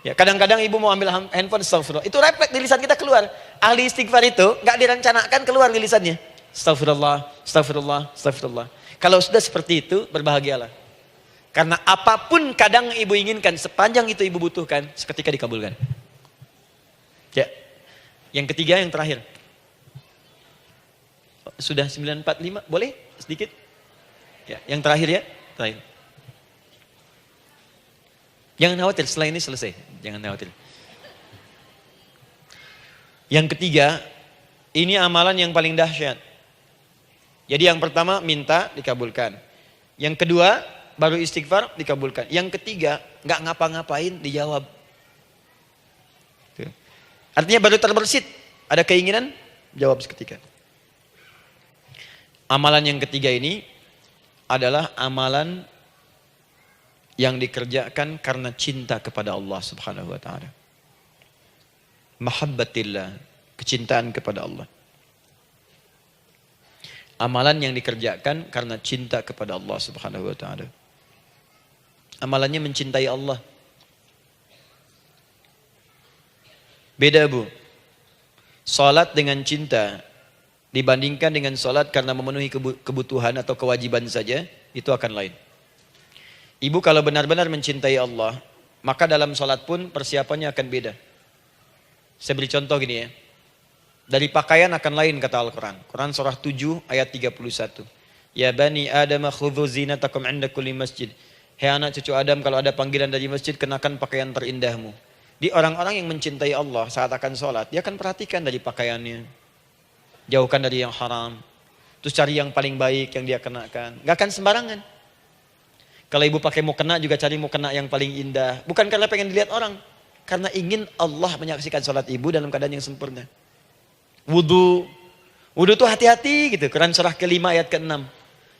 Ya, kadang-kadang ibu mau ambil handphone, astagfirullah. Itu refleks di lisan kita keluar. Ahli istighfar itu nggak direncanakan keluar di lisannya. Astagfirullah. Kalau sudah seperti itu, berbahagialah. Karena apapun kadang ibu inginkan, sepanjang itu ibu butuhkan, seketika dikabulkan. Ya. Yang ketiga, yang terakhir. Sudah 9:45, boleh sedikit? Ya, yang terakhir ya, terakhir. Jangan khawatir, setelah ini selesai. Jangan khawatir. Yang ketiga, ini amalan yang paling dahsyat. Jadi yang pertama minta dikabulkan. Yang kedua baru istighfar, dikabulkan. Yang ketiga, nggak ngapa-ngapain, dijawab. Tuh. Artinya baru terbersit, ada keinginan, jawab seketika. Amalan yang ketiga ini adalah amalan yang dikerjakan karena cinta kepada Allah Subhanahu wa taala. Mahabbatillah, kecintaan kepada Allah. Amalan yang dikerjakan karena cinta kepada Allah Subhanahu wa taala. Amalannya mencintai Allah. Beda, Bu. Salat dengan cinta dibandingkan dengan salat karena memenuhi kebutuhan atau kewajiban saja, itu akan lain. Ibu kalau benar-benar mencintai Allah, maka dalam salat pun persiapannya akan beda. Saya beri contoh gini ya. Dari pakaian akan lain kata Al-Quran. Quran surah 7 ayat 31. Ya bani Adam khudhu zinatakum inda kulli masjid. Hei anak cucu Adam, kalau ada panggilan dari masjid, kenakan pakaian terindahmu. Di orang-orang yang mencintai Allah saat akan sholat, dia akan perhatikan dari pakaiannya. Jauhkan dari yang haram. Terus cari yang paling baik yang dia kenakan. Gak akan sembarangan. Kalau ibu pakai mukena juga cari mukena yang paling indah. Bukan karena pengen dilihat orang. Karena ingin Allah menyaksikan sholat ibu dalam keadaan yang sempurna. Wudu itu hati-hati gitu. Quran surah ke-5 ayat ke-6.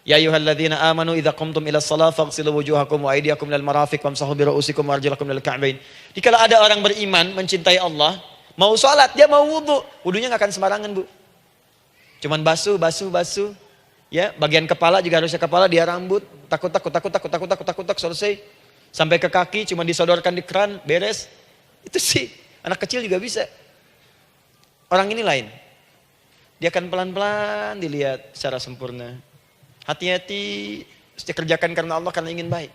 Ya ayyuhalladzina amanu idza qumtum ila shalah faghsilu wujuhakum wa aydiyakum ilal marafiq wamsahu bi ru'usikum wa arjulakum ilal ka'bain. Jika ada orang beriman mencintai Allah, mau salat dia mau wudu, wudunya enggak akan sembarangan, Bu. Cuman basuh. Ya, bagian kepala juga harusnya kepala, dia rambut, takut selesai. Sampai ke kaki cuma disodorkan di keran, beres. Itu sih anak kecil juga bisa. Orang ini lain. Dia akan pelan-pelan dilihat secara sempurna. Hati-hati, kerjakan karena Allah, karena ingin baik.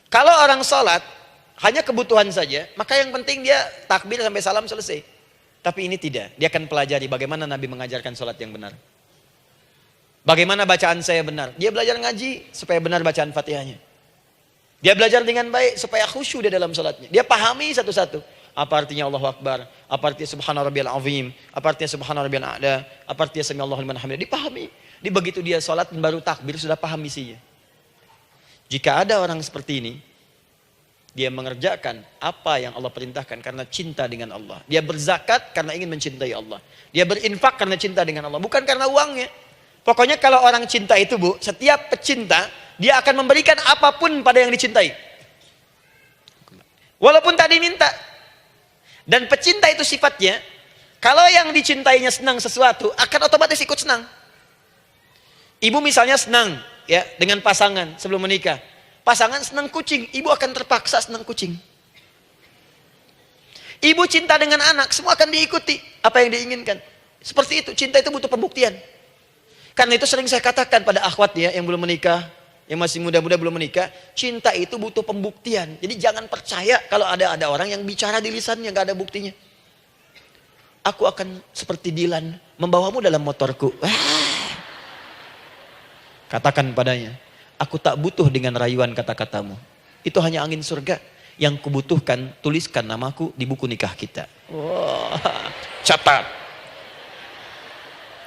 Kalau orang sholat hanya kebutuhan saja, maka yang penting dia takbir sampai salam selesai. Tapi ini tidak. Dia akan pelajari bagaimana Nabi mengajarkan sholat yang benar. Bagaimana bacaan saya benar. Dia belajar ngaji supaya benar bacaan Fatihahnya. Dia belajar dengan baik supaya khusyuk di dalam sholatnya. Dia pahami satu-satu. Apa artinya Allahu Akbar? Apa artinya Subhana Rabbiyal Azim? Apa artinya Subhana Rabbiyal A'la? Apa artinya Sami Allahu liman hamidah? Dipahami. Di begitu dia sholat dan baru takbir sudah paham misinya. Jika ada orang seperti ini, dia mengerjakan apa yang Allah perintahkan karena cinta dengan Allah. Dia berzakat karena ingin mencintai Allah. Dia berinfak karena cinta dengan Allah, bukan karena uangnya. Pokoknya kalau orang cinta itu, Bu, setiap pecinta dia akan memberikan apapun pada yang dicintai. Walaupun tak diminta. Dan pecinta itu sifatnya, kalau yang dicintainya senang sesuatu, akan otomatis ikut senang. Ibu misalnya senang ya dengan pasangan sebelum menikah. Pasangan senang kucing, ibu akan terpaksa senang kucing. Ibu cinta dengan anak, semua akan diikuti apa yang diinginkan. Seperti itu, cinta itu butuh pembuktian. Karena itu sering saya katakan pada akhwat ya yang belum menikah, yang masih muda-muda belum menikah, cinta itu butuh pembuktian. Jadi jangan percaya kalau ada orang yang bicara di lisannya nggak ada buktinya. Aku akan seperti Dilan membawamu dalam motorku. Katakan padanya, aku tak butuh dengan rayuan kata-katamu. Itu hanya angin surga. Yang kubutuhkan, tuliskan namaku di buku nikah kita. Wah, catat.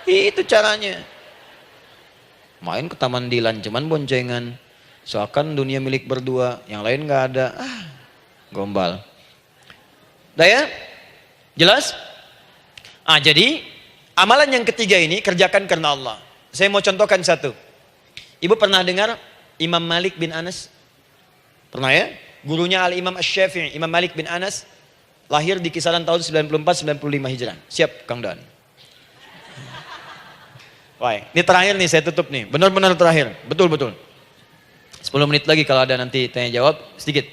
Itu caranya. Main ke Taman Dilan, cuman boncengan. Seakan dunia milik berdua, yang lain nggak ada. Gombal. Udah ya? Jelas? Jadi amalan yang ketiga ini kerjakan karena Allah. Saya mau contohkan satu. Ibu pernah dengar Imam Malik bin Anas? Pernah ya? Gurunya Al-Imam Asy-Syafi'i, Imam Malik bin Anas, lahir di kisaran tahun 94-95 Hijrah. Siap, Kang Dan. Wah, ini terakhir nih, saya tutup nih. Benar-benar terakhir. Betul-betul. 10 menit lagi kalau ada nanti tanya jawab sedikit.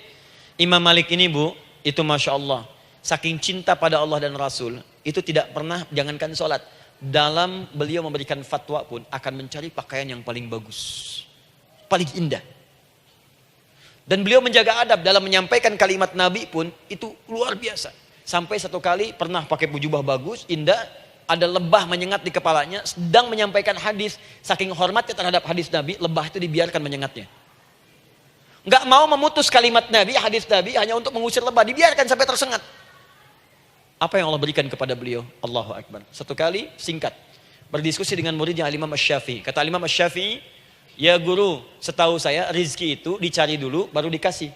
Imam Malik ini, Bu, itu Masya Allah. Saking cinta pada Allah dan Rasul, itu tidak pernah, jangankan sholat. Dalam beliau memberikan fatwa pun akan mencari pakaian yang paling bagus. Paling indah. Dan beliau menjaga adab dalam menyampaikan kalimat Nabi pun itu luar biasa. Sampai satu kali pernah pakai jubah bagus, indah, ada lebah menyengat di kepalanya, sedang menyampaikan hadis. Saking hormatnya terhadap hadis Nabi, lebah itu dibiarkan menyengatnya. Nggak mau memutus kalimat Nabi, hadis Nabi hanya untuk mengusir lebah, dibiarkan sampai tersengat. Apa yang Allah berikan kepada beliau? Allahu Akbar. Satu kali singkat berdiskusi dengan muridnya Al-Imam Asy-Syafi'i. Kata Al-Imam Asy-Syafi'i, Ya guru, setahu saya rizki itu dicari dulu baru dikasih.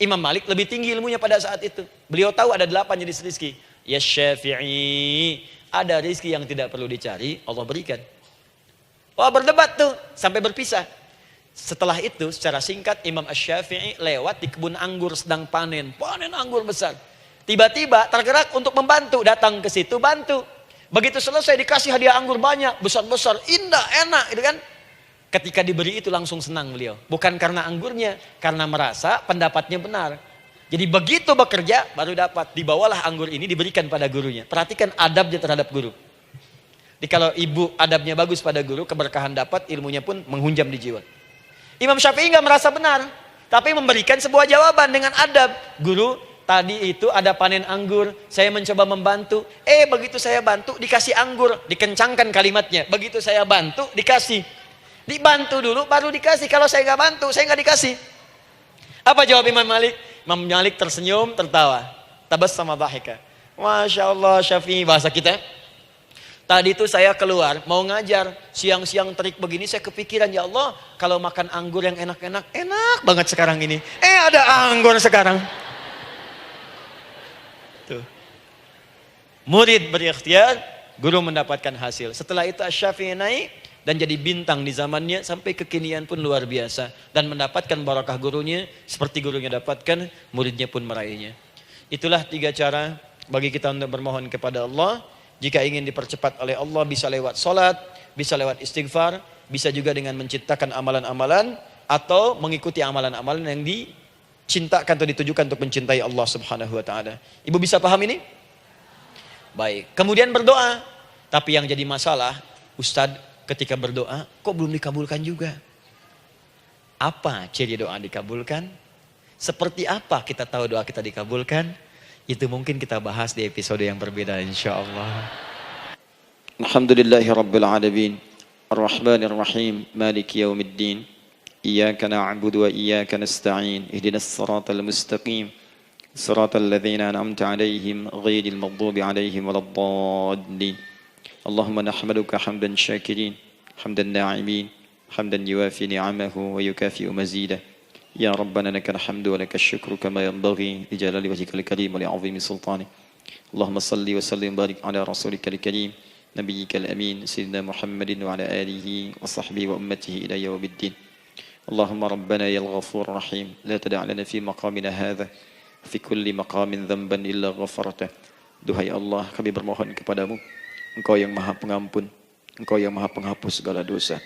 Imam Malik lebih tinggi ilmunya pada saat itu. Beliau tahu ada 8 jenis rizki. Ya Syafi'i, ada rizki yang tidak perlu dicari, Allah berikan. Wah, berdebat tuh sampai berpisah. Setelah itu secara singkat Imam Asy-Syafi'i lewat di kebun anggur sedang panen anggur besar. Tiba-tiba tergerak untuk membantu, datang ke situ bantu. Begitu selesai dikasih hadiah anggur banyak, besar-besar, indah, enak, gitu kan? Ketika diberi itu langsung senang beliau. Bukan karena anggurnya, karena merasa pendapatnya benar. Jadi begitu bekerja baru dapat. Dibawalah anggur ini diberikan pada gurunya. Perhatikan adabnya terhadap guru. Jadi kalau ibu adabnya bagus pada guru, keberkahan dapat, ilmunya pun menghunjam di jiwa. Imam Syafi'i nggak merasa benar, tapi memberikan sebuah jawaban dengan adab. Guru, tadi itu ada panen anggur, saya mencoba membantu. Begitu saya bantu dikasih anggur, dikencangkan kalimatnya. Begitu saya bantu dikasih. Dibantu dulu baru dikasih. Kalau saya nggak bantu, saya nggak dikasih. Apa jawab Imam Malik? Imam Malik tersenyum, tertawa. Tabassama dhahika. Masya Allah, Syafi'i, bahasa kita. Tadi itu saya keluar, mau ngajar. Siang-siang terik begini, saya kepikiran, ya Allah, kalau makan anggur yang enak-enak, enak banget sekarang ini. Ada anggur sekarang. Tuh. Murid berikhtiar, guru mendapatkan hasil. Setelah itu Asy-Syafi'i naik dan jadi bintang di zamannya, sampai kekinian pun luar biasa. Dan mendapatkan barakah gurunya, seperti gurunya dapatkan, muridnya pun meraihnya. Itulah 3 cara bagi kita untuk bermohon kepada Allah. Jika ingin dipercepat oleh Allah, bisa lewat salat, bisa lewat istighfar, bisa juga dengan menciptakan amalan-amalan, atau mengikuti amalan-amalan yang dicintakan atau ditujukan untuk mencintai Allah Subhanahu wa taala. Ibu bisa paham ini? Baik. Kemudian berdoa. Tapi yang jadi masalah, Ustadz, ketika berdoa kok belum dikabulkan juga? Apa ciri doa dikabulkan? Seperti apa kita tahu doa kita dikabulkan? Itu mungkin kita bahas di episode yang berbeda insyaallah. Alhamdulillahi rabbil alamin. Ar-Rahmanir Rahim. Maliki yaumiddin. Iyyaka na'budu wa iyyaka nasta'in. Ihdinas siratal mustaqim. Siratal ladzina an'amta 'alaihim ghairil maghdubi 'alaihim waladdallin. Allahumma nahmaduka hamdan syakirin, hamdan na'imin, hamdan yuwafi ni'amahu wa yukafi'u mazidah. Ya Rabbana lakal hamdu wa lakal syukru kama yanbaghi li jalali wajhikal karim wa li 'azimi sultanik. Allahumma salli wa sallim barik ala rasulikal karim, nabiyyikal amin, sayyidina Muhammadin wa ala alihi wa sahbihi wa ummatihi ila yaumiddin. Allahumma rabbana ya al-ghafur rahim, la tada' lana fi maqamina hadha fi kulli maqamin dhanban illa ghafartah. Duhai Allah, kami bermohon kepadamu, Engkau yang maha pengampun, Engkau yang maha penghapus segala dosa.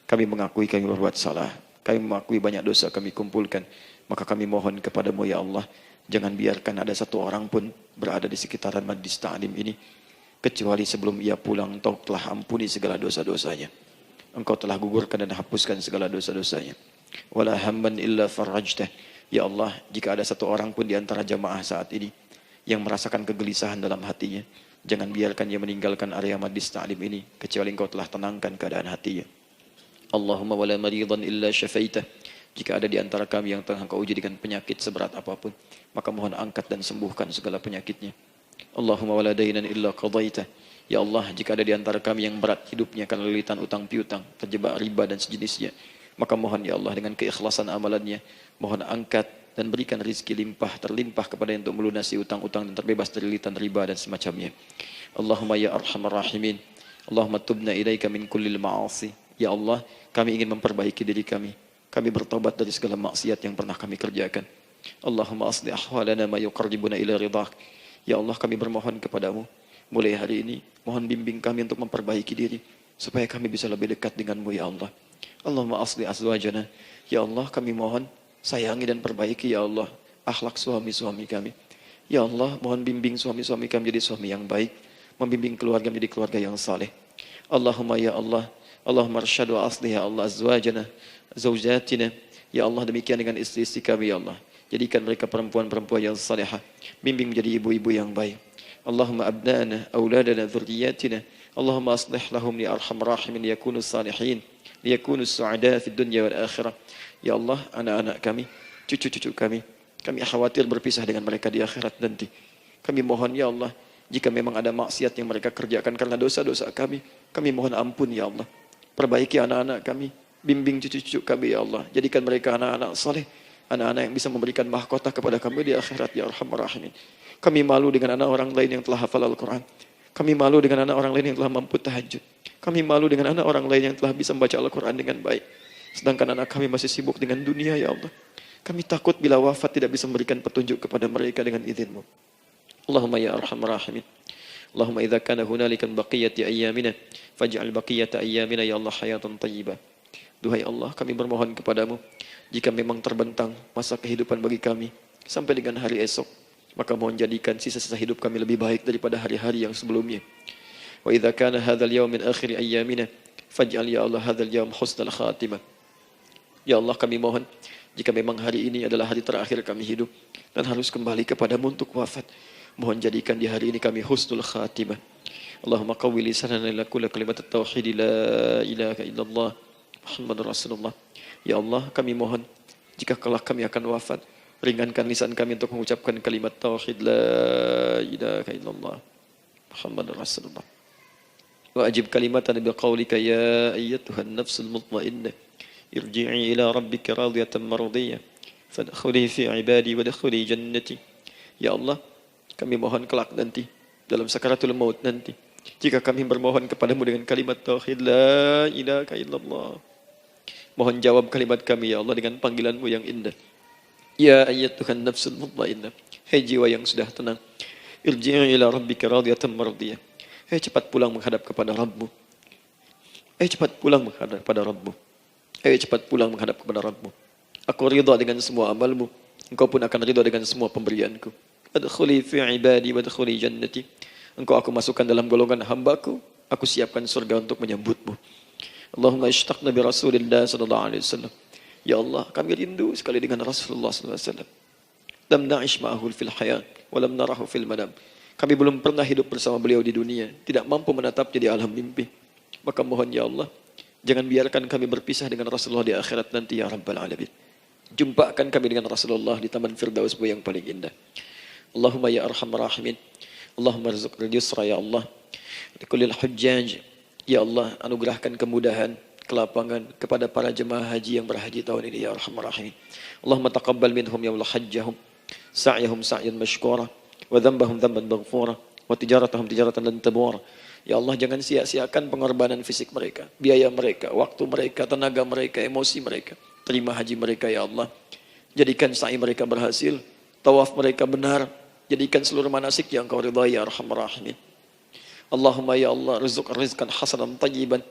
Kami mengakui kami berbuat salah, kami mengakui banyak dosa kami kumpulkan. Maka kami mohon kepadamu ya Allah, jangan biarkan ada satu orang pun berada di sekitaran majlis ta'lim ini, kecuali sebelum ia pulang Engkau telah ampuni segala dosa-dosanya. Engkau telah gugurkan dan hapuskan segala dosa-dosanya. Wala hamman illa farajtah. Ya Allah, jika ada satu orang pun di antara jamaah saat ini yang merasakan kegelisahan dalam hatinya, jangan biarkan dia meninggalkan area majlis ta'lim ini, kecuali Engkau telah tenangkan keadaan hatinya. Allahumma wala maridan illa syafaitah. Jika ada di antara kami yang tengah Engkau uji dengan penyakit seberat apapun, maka mohon angkat dan sembuhkan segala penyakitnya. Allahumma wala dainan illa qadaitah. Ya Allah, jika ada di antara kami yang berat hidupnya karena lilitan utang piutang, terjebak riba dan sejenisnya, maka mohon ya Allah dengan keikhlasan amalannya, mohon angkat dan berikan rizki limpah terlimpah kepada yang untuk melunasi utang-utang dan terbebas dari lilitan riba dan semacamnya. Allahumma ya arhamar rahimin. Allahumma tubna ilaika min kullil ma'asi. Ya Allah, kami ingin memperbaiki diri kami. Kami bertobat dari segala maksiat yang pernah kami kerjakan. Allahumma asli ahwalana ma yuqarribuna ila ridhak. Ya Allah, kami bermohon kepadamu, mulai hari ini, mohon bimbing kami untuk memperbaiki diri, supaya kami bisa lebih dekat denganmu ya Allah. Allahumma asli azwajana. Ya Allah, kami mohon sayangi dan perbaiki ya Allah akhlak suami-suami kami. Ya Allah, mohon bimbing suami-suami kami jadi suami yang baik, membimbing keluarga menjadi keluarga yang saleh. Allahumma ya Allah, Allahumma arsyad wa asli ya Allah azwajana, zawjatina. Ya Allah, demikian dengan istri-istri kami ya Allah. Jadikan mereka perempuan-perempuan yang salihah, bimbing menjadi ibu-ibu yang baik. Allahumma abnana, auladana, dzurriyyatina. Allahumma aslih lahum li arhamar rahimin yakunu salihin, liyakunu su'ada fid dunya wal akhirah. Ya Allah, anak-anak kami, cucu-cucu kami khawatir berpisah dengan mereka di akhirat nanti. Kami mohon ya Allah, jika memang ada maksiat yang mereka kerjakan karena dosa-dosa kami mohon ampun ya Allah. Perbaiki anak-anak kami, Bimbing cucu-cucu kami ya Allah. Jadikan mereka anak-anak saleh, anak-anak yang bisa memberikan mahkota kepada kami di akhirat ya Arhamar Rahimin. Kami malu dengan anak orang lain yang telah hafal Al-Quran. Kami malu dengan anak orang lain yang telah mampu tahajud. Kami malu dengan anak orang lain yang telah bisa membaca Al-Quran dengan baik. Sedangkan anak kami masih sibuk dengan dunia ya Allah. Kami takut bila wafat tidak bisa memberikan petunjuk kepada mereka dengan izin-Mu. Allahumma ya Arhamar Rahimin. Allahumma idza kana hunalika baqiyati ayyamina faj'al baqiyata ayyamina ya Allah hayatan thayyibah. Duhai Allah, kami bermohon kepadamu, jika memang terbentang masa kehidupan bagi kami sampai dengan hari esok, maka mohon jadikan sisa-sisa hidup kami lebih baik daripada hari-hari yang sebelumnya. Wa idza kana hadzal yaum min akhir ayyamina faj'al ya Allah hadzal yaum husnal khatimah. Ya Allah, kami mohon jika memang hari ini adalah hari terakhir kami hidup dan harus kembali kepadamu untuk wafat, mohon jadikan di hari ini kami husnul khatimah. Allahumma qawwi lisanana ila kulli kalimat at-tauhid la ilaha illallah Muhammadur Rasulullah. Ya Allah, kami mohon jika kelak kami akan wafat, ringankan lisan kami untuk mengucapkan kalimat tauhid la ilaha illallah Muhammadur Rasulullah. Wa ajib kalimatan bi qaulika ya ayyatuhan nafsul mutmainnah irji'i ila rabbika radiyatan mardiyah fadkhuli fi ibadi wadkhuli jannati. Ya Allah, kami mohon kelak nanti dalam sakaratul maut nanti, jika kami bermohon kepadamu dengan kalimat tauhid la ilaha illallah, mohon jawab kalimat kami ya Allah dengan panggilanmu yang indah. Ya ayyatuhan nafsul mutmainnah, hai jiwa yang sudah tenang, irji'i ila rabbika radiyatan mardiyah, hai cepat pulang menghadap kepada Rabbmu. Hai cepat pulang menghadap kepada Rabbmu. Hai cepat pulang menghadap kepada Rabbmu. Aku ridha dengan semua amalmu, engkau pun akan ridha dengan semua pemberianku. Adkhuli fi ibadi wadkhuli jannati. Engkau aku masukkan dalam golongan hambaku, aku siapkan surga untuk menyambutmu. Allahumma ishtaqna bi Rasulillah sallallahu alaihi wasallam. Ya Allah, kami rindu sekali dengan Rasulullah sallallahu alaihi wasallam. Lam na'ish ma'ahu fil hayat wa lam narahu fil manam. Kami belum pernah hidup bersama beliau di dunia, tidak mampu menatapnya di alam mimpi. Maka mohon ya Allah, jangan biarkan kami berpisah dengan Rasulullah di akhirat nanti ya Rabbal Alamin. Jumpakan kami dengan Rasulullah di Taman Firdaus yang paling indah. Allahumma ya Arhamar Rahimin. Allahumma rizqil yusra ya Allah. Likulil hujjaj. Ya Allah, anugerahkan kemudahan, kelapangan kepada para jemaah haji yang berhaji tahun ini ya Arhamar Rahimin. Allahumma taqabbal minhum ya Allah hajjahum, sa'yahum sa'yan mashkura, wa dhanbahum dhanban maghfura, wa tijaratahum tijaratan lan tabur. Ya Allah, jangan sia-siakan pengorbanan fisik mereka, biaya mereka, waktu mereka, tenaga mereka, emosi mereka. Terima haji mereka ya Allah. Jadikan sa'i mereka berhasil, tawaf mereka benar. Jadikan seluruh manasik yang Kau ridhai ya Arhamar Rahimin. Allahumma ya Allah, rizq rizqan hasanan tayyiban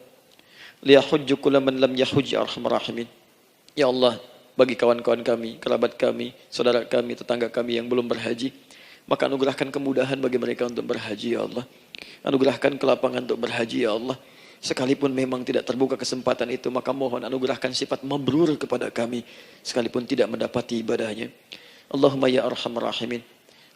liyahujju kulla man lam yahujj ya Arhamar Rahimin. Ya Allah, bagi kawan-kawan kami, kerabat kami, saudara kami, tetangga kami yang belum berhaji, maka anugerahkan kemudahan bagi mereka untuk berhaji ya Allah. Anugerahkan kelapangan untuk berhaji ya Allah. Sekalipun memang tidak terbuka kesempatan itu, maka mohon anugerahkan sifat mabrur kepada kami sekalipun tidak mendapati ibadahnya. Allahumma ya Arhamar Rahimin.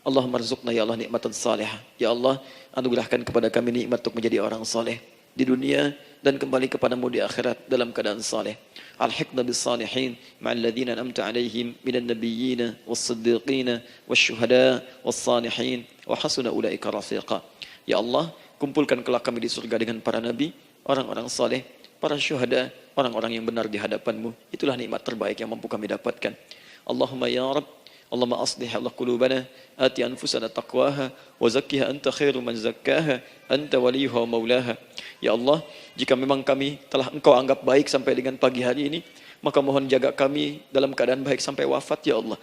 Allahumma rizqna ya Allah nikmatan salihah. Ya Allah, anugerahkan kepada kami nikmat untuk menjadi orang saleh di dunia dan kembali kepadamu di akhirat dalam keadaan saleh. Alhiqna bis salihin ma'al ladzina an'amta 'alaihim minan nabiyyin was-siddiqin wasyuhada was-salihin wa hasuna ulaika rafiqa. Ya Allah, kumpulkan kelak kami di surga dengan para nabi, orang-orang saleh, para syuhada, orang-orang yang benar di hadapan-Mu. Itulah nikmat terbaik yang mampu kami dapatkan. Allahumma ya Rabb, Allahumma aslih Allah qulubana, ati anfusana taqwaha, wa zakkiha anta khairu man zakkaha, anta waliyuha wa maulaha. Ya Allah, jika memang kami telah Engkau anggap baik sampai dengan pagi hari ini, maka mohon jaga kami dalam keadaan baik sampai wafat ya Allah.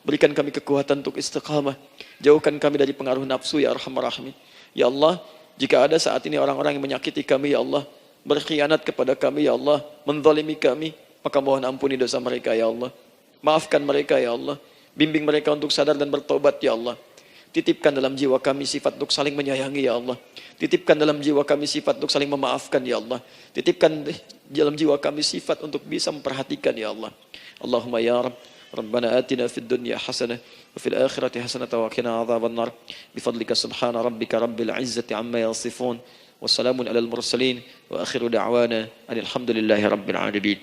Berikan kami kekuatan untuk istiqamah, jauhkan kami dari pengaruh nafsu ya Arhamar Rahimin. Ya Allah, jika ada saat ini orang-orang yang menyakiti kami ya Allah, berkhianat kepada kami ya Allah, menzalimi kami, maka mohon ampuni dosa mereka ya Allah. Maafkan mereka ya Allah. Bimbing mereka untuk sadar dan bertobat ya Allah. Titipkan dalam jiwa kami sifat untuk saling menyayangi ya Allah. Titipkan dalam jiwa kami sifat untuk saling memaafkan ya Allah. Titipkan dalam jiwa kami sifat untuk bisa memperhatikan ya Allah. Allahumma ya Rabb, Rabbana atina fid dunya hasanah wa fil akhirati hasanah wa qina adzaban nar. Bifadlika subhana rabbika rabbil izzati amma yasifun. Wassalamun alal mursalin wa akhiru da'wana alhamdulillahi rabbil alamin.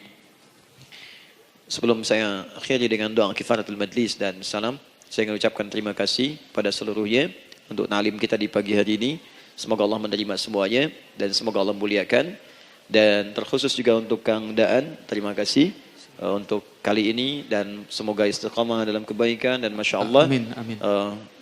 Sebelum saya akhiri dengan doa kifaratul majlis dan salam, saya ingin ucapkan terima kasih pada seluruhnya untuk ta'lim kita di pagi hari ini. Semoga Allah menerima semuanya dan semoga Allah muliakan. Dan terkhusus juga untuk Kang Daan, terima kasih untuk kali ini dan semoga istiqamah dalam kebaikan dan Masya Allah Amin, amin.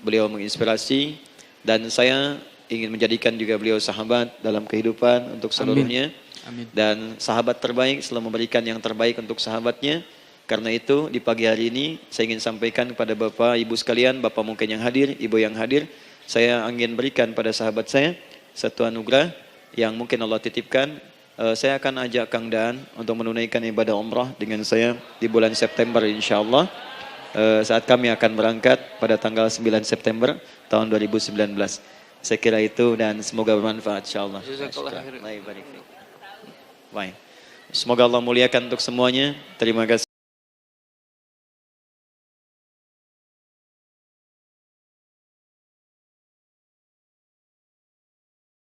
Beliau menginspirasi dan saya ingin menjadikan juga beliau sahabat dalam kehidupan untuk seluruhnya. Amin. Dan sahabat terbaik selalu memberikan yang terbaik untuk sahabatnya. Karena itu di pagi hari ini saya ingin sampaikan kepada Bapak Ibu sekalian, Bapak mungkin yang hadir, Ibu yang hadir, saya ingin berikan pada sahabat saya satu anugerah yang mungkin Allah titipkan. Saya akan ajak Kang Daan untuk menunaikan ibadah umrah dengan saya di bulan September insyaAllah. Saat kami akan berangkat pada tanggal 9 September tahun 2019. Saya kira itu dan semoga bermanfaat insyaAllah. Baik. Semoga Allah muliakan untuk semuanya. Terima kasih.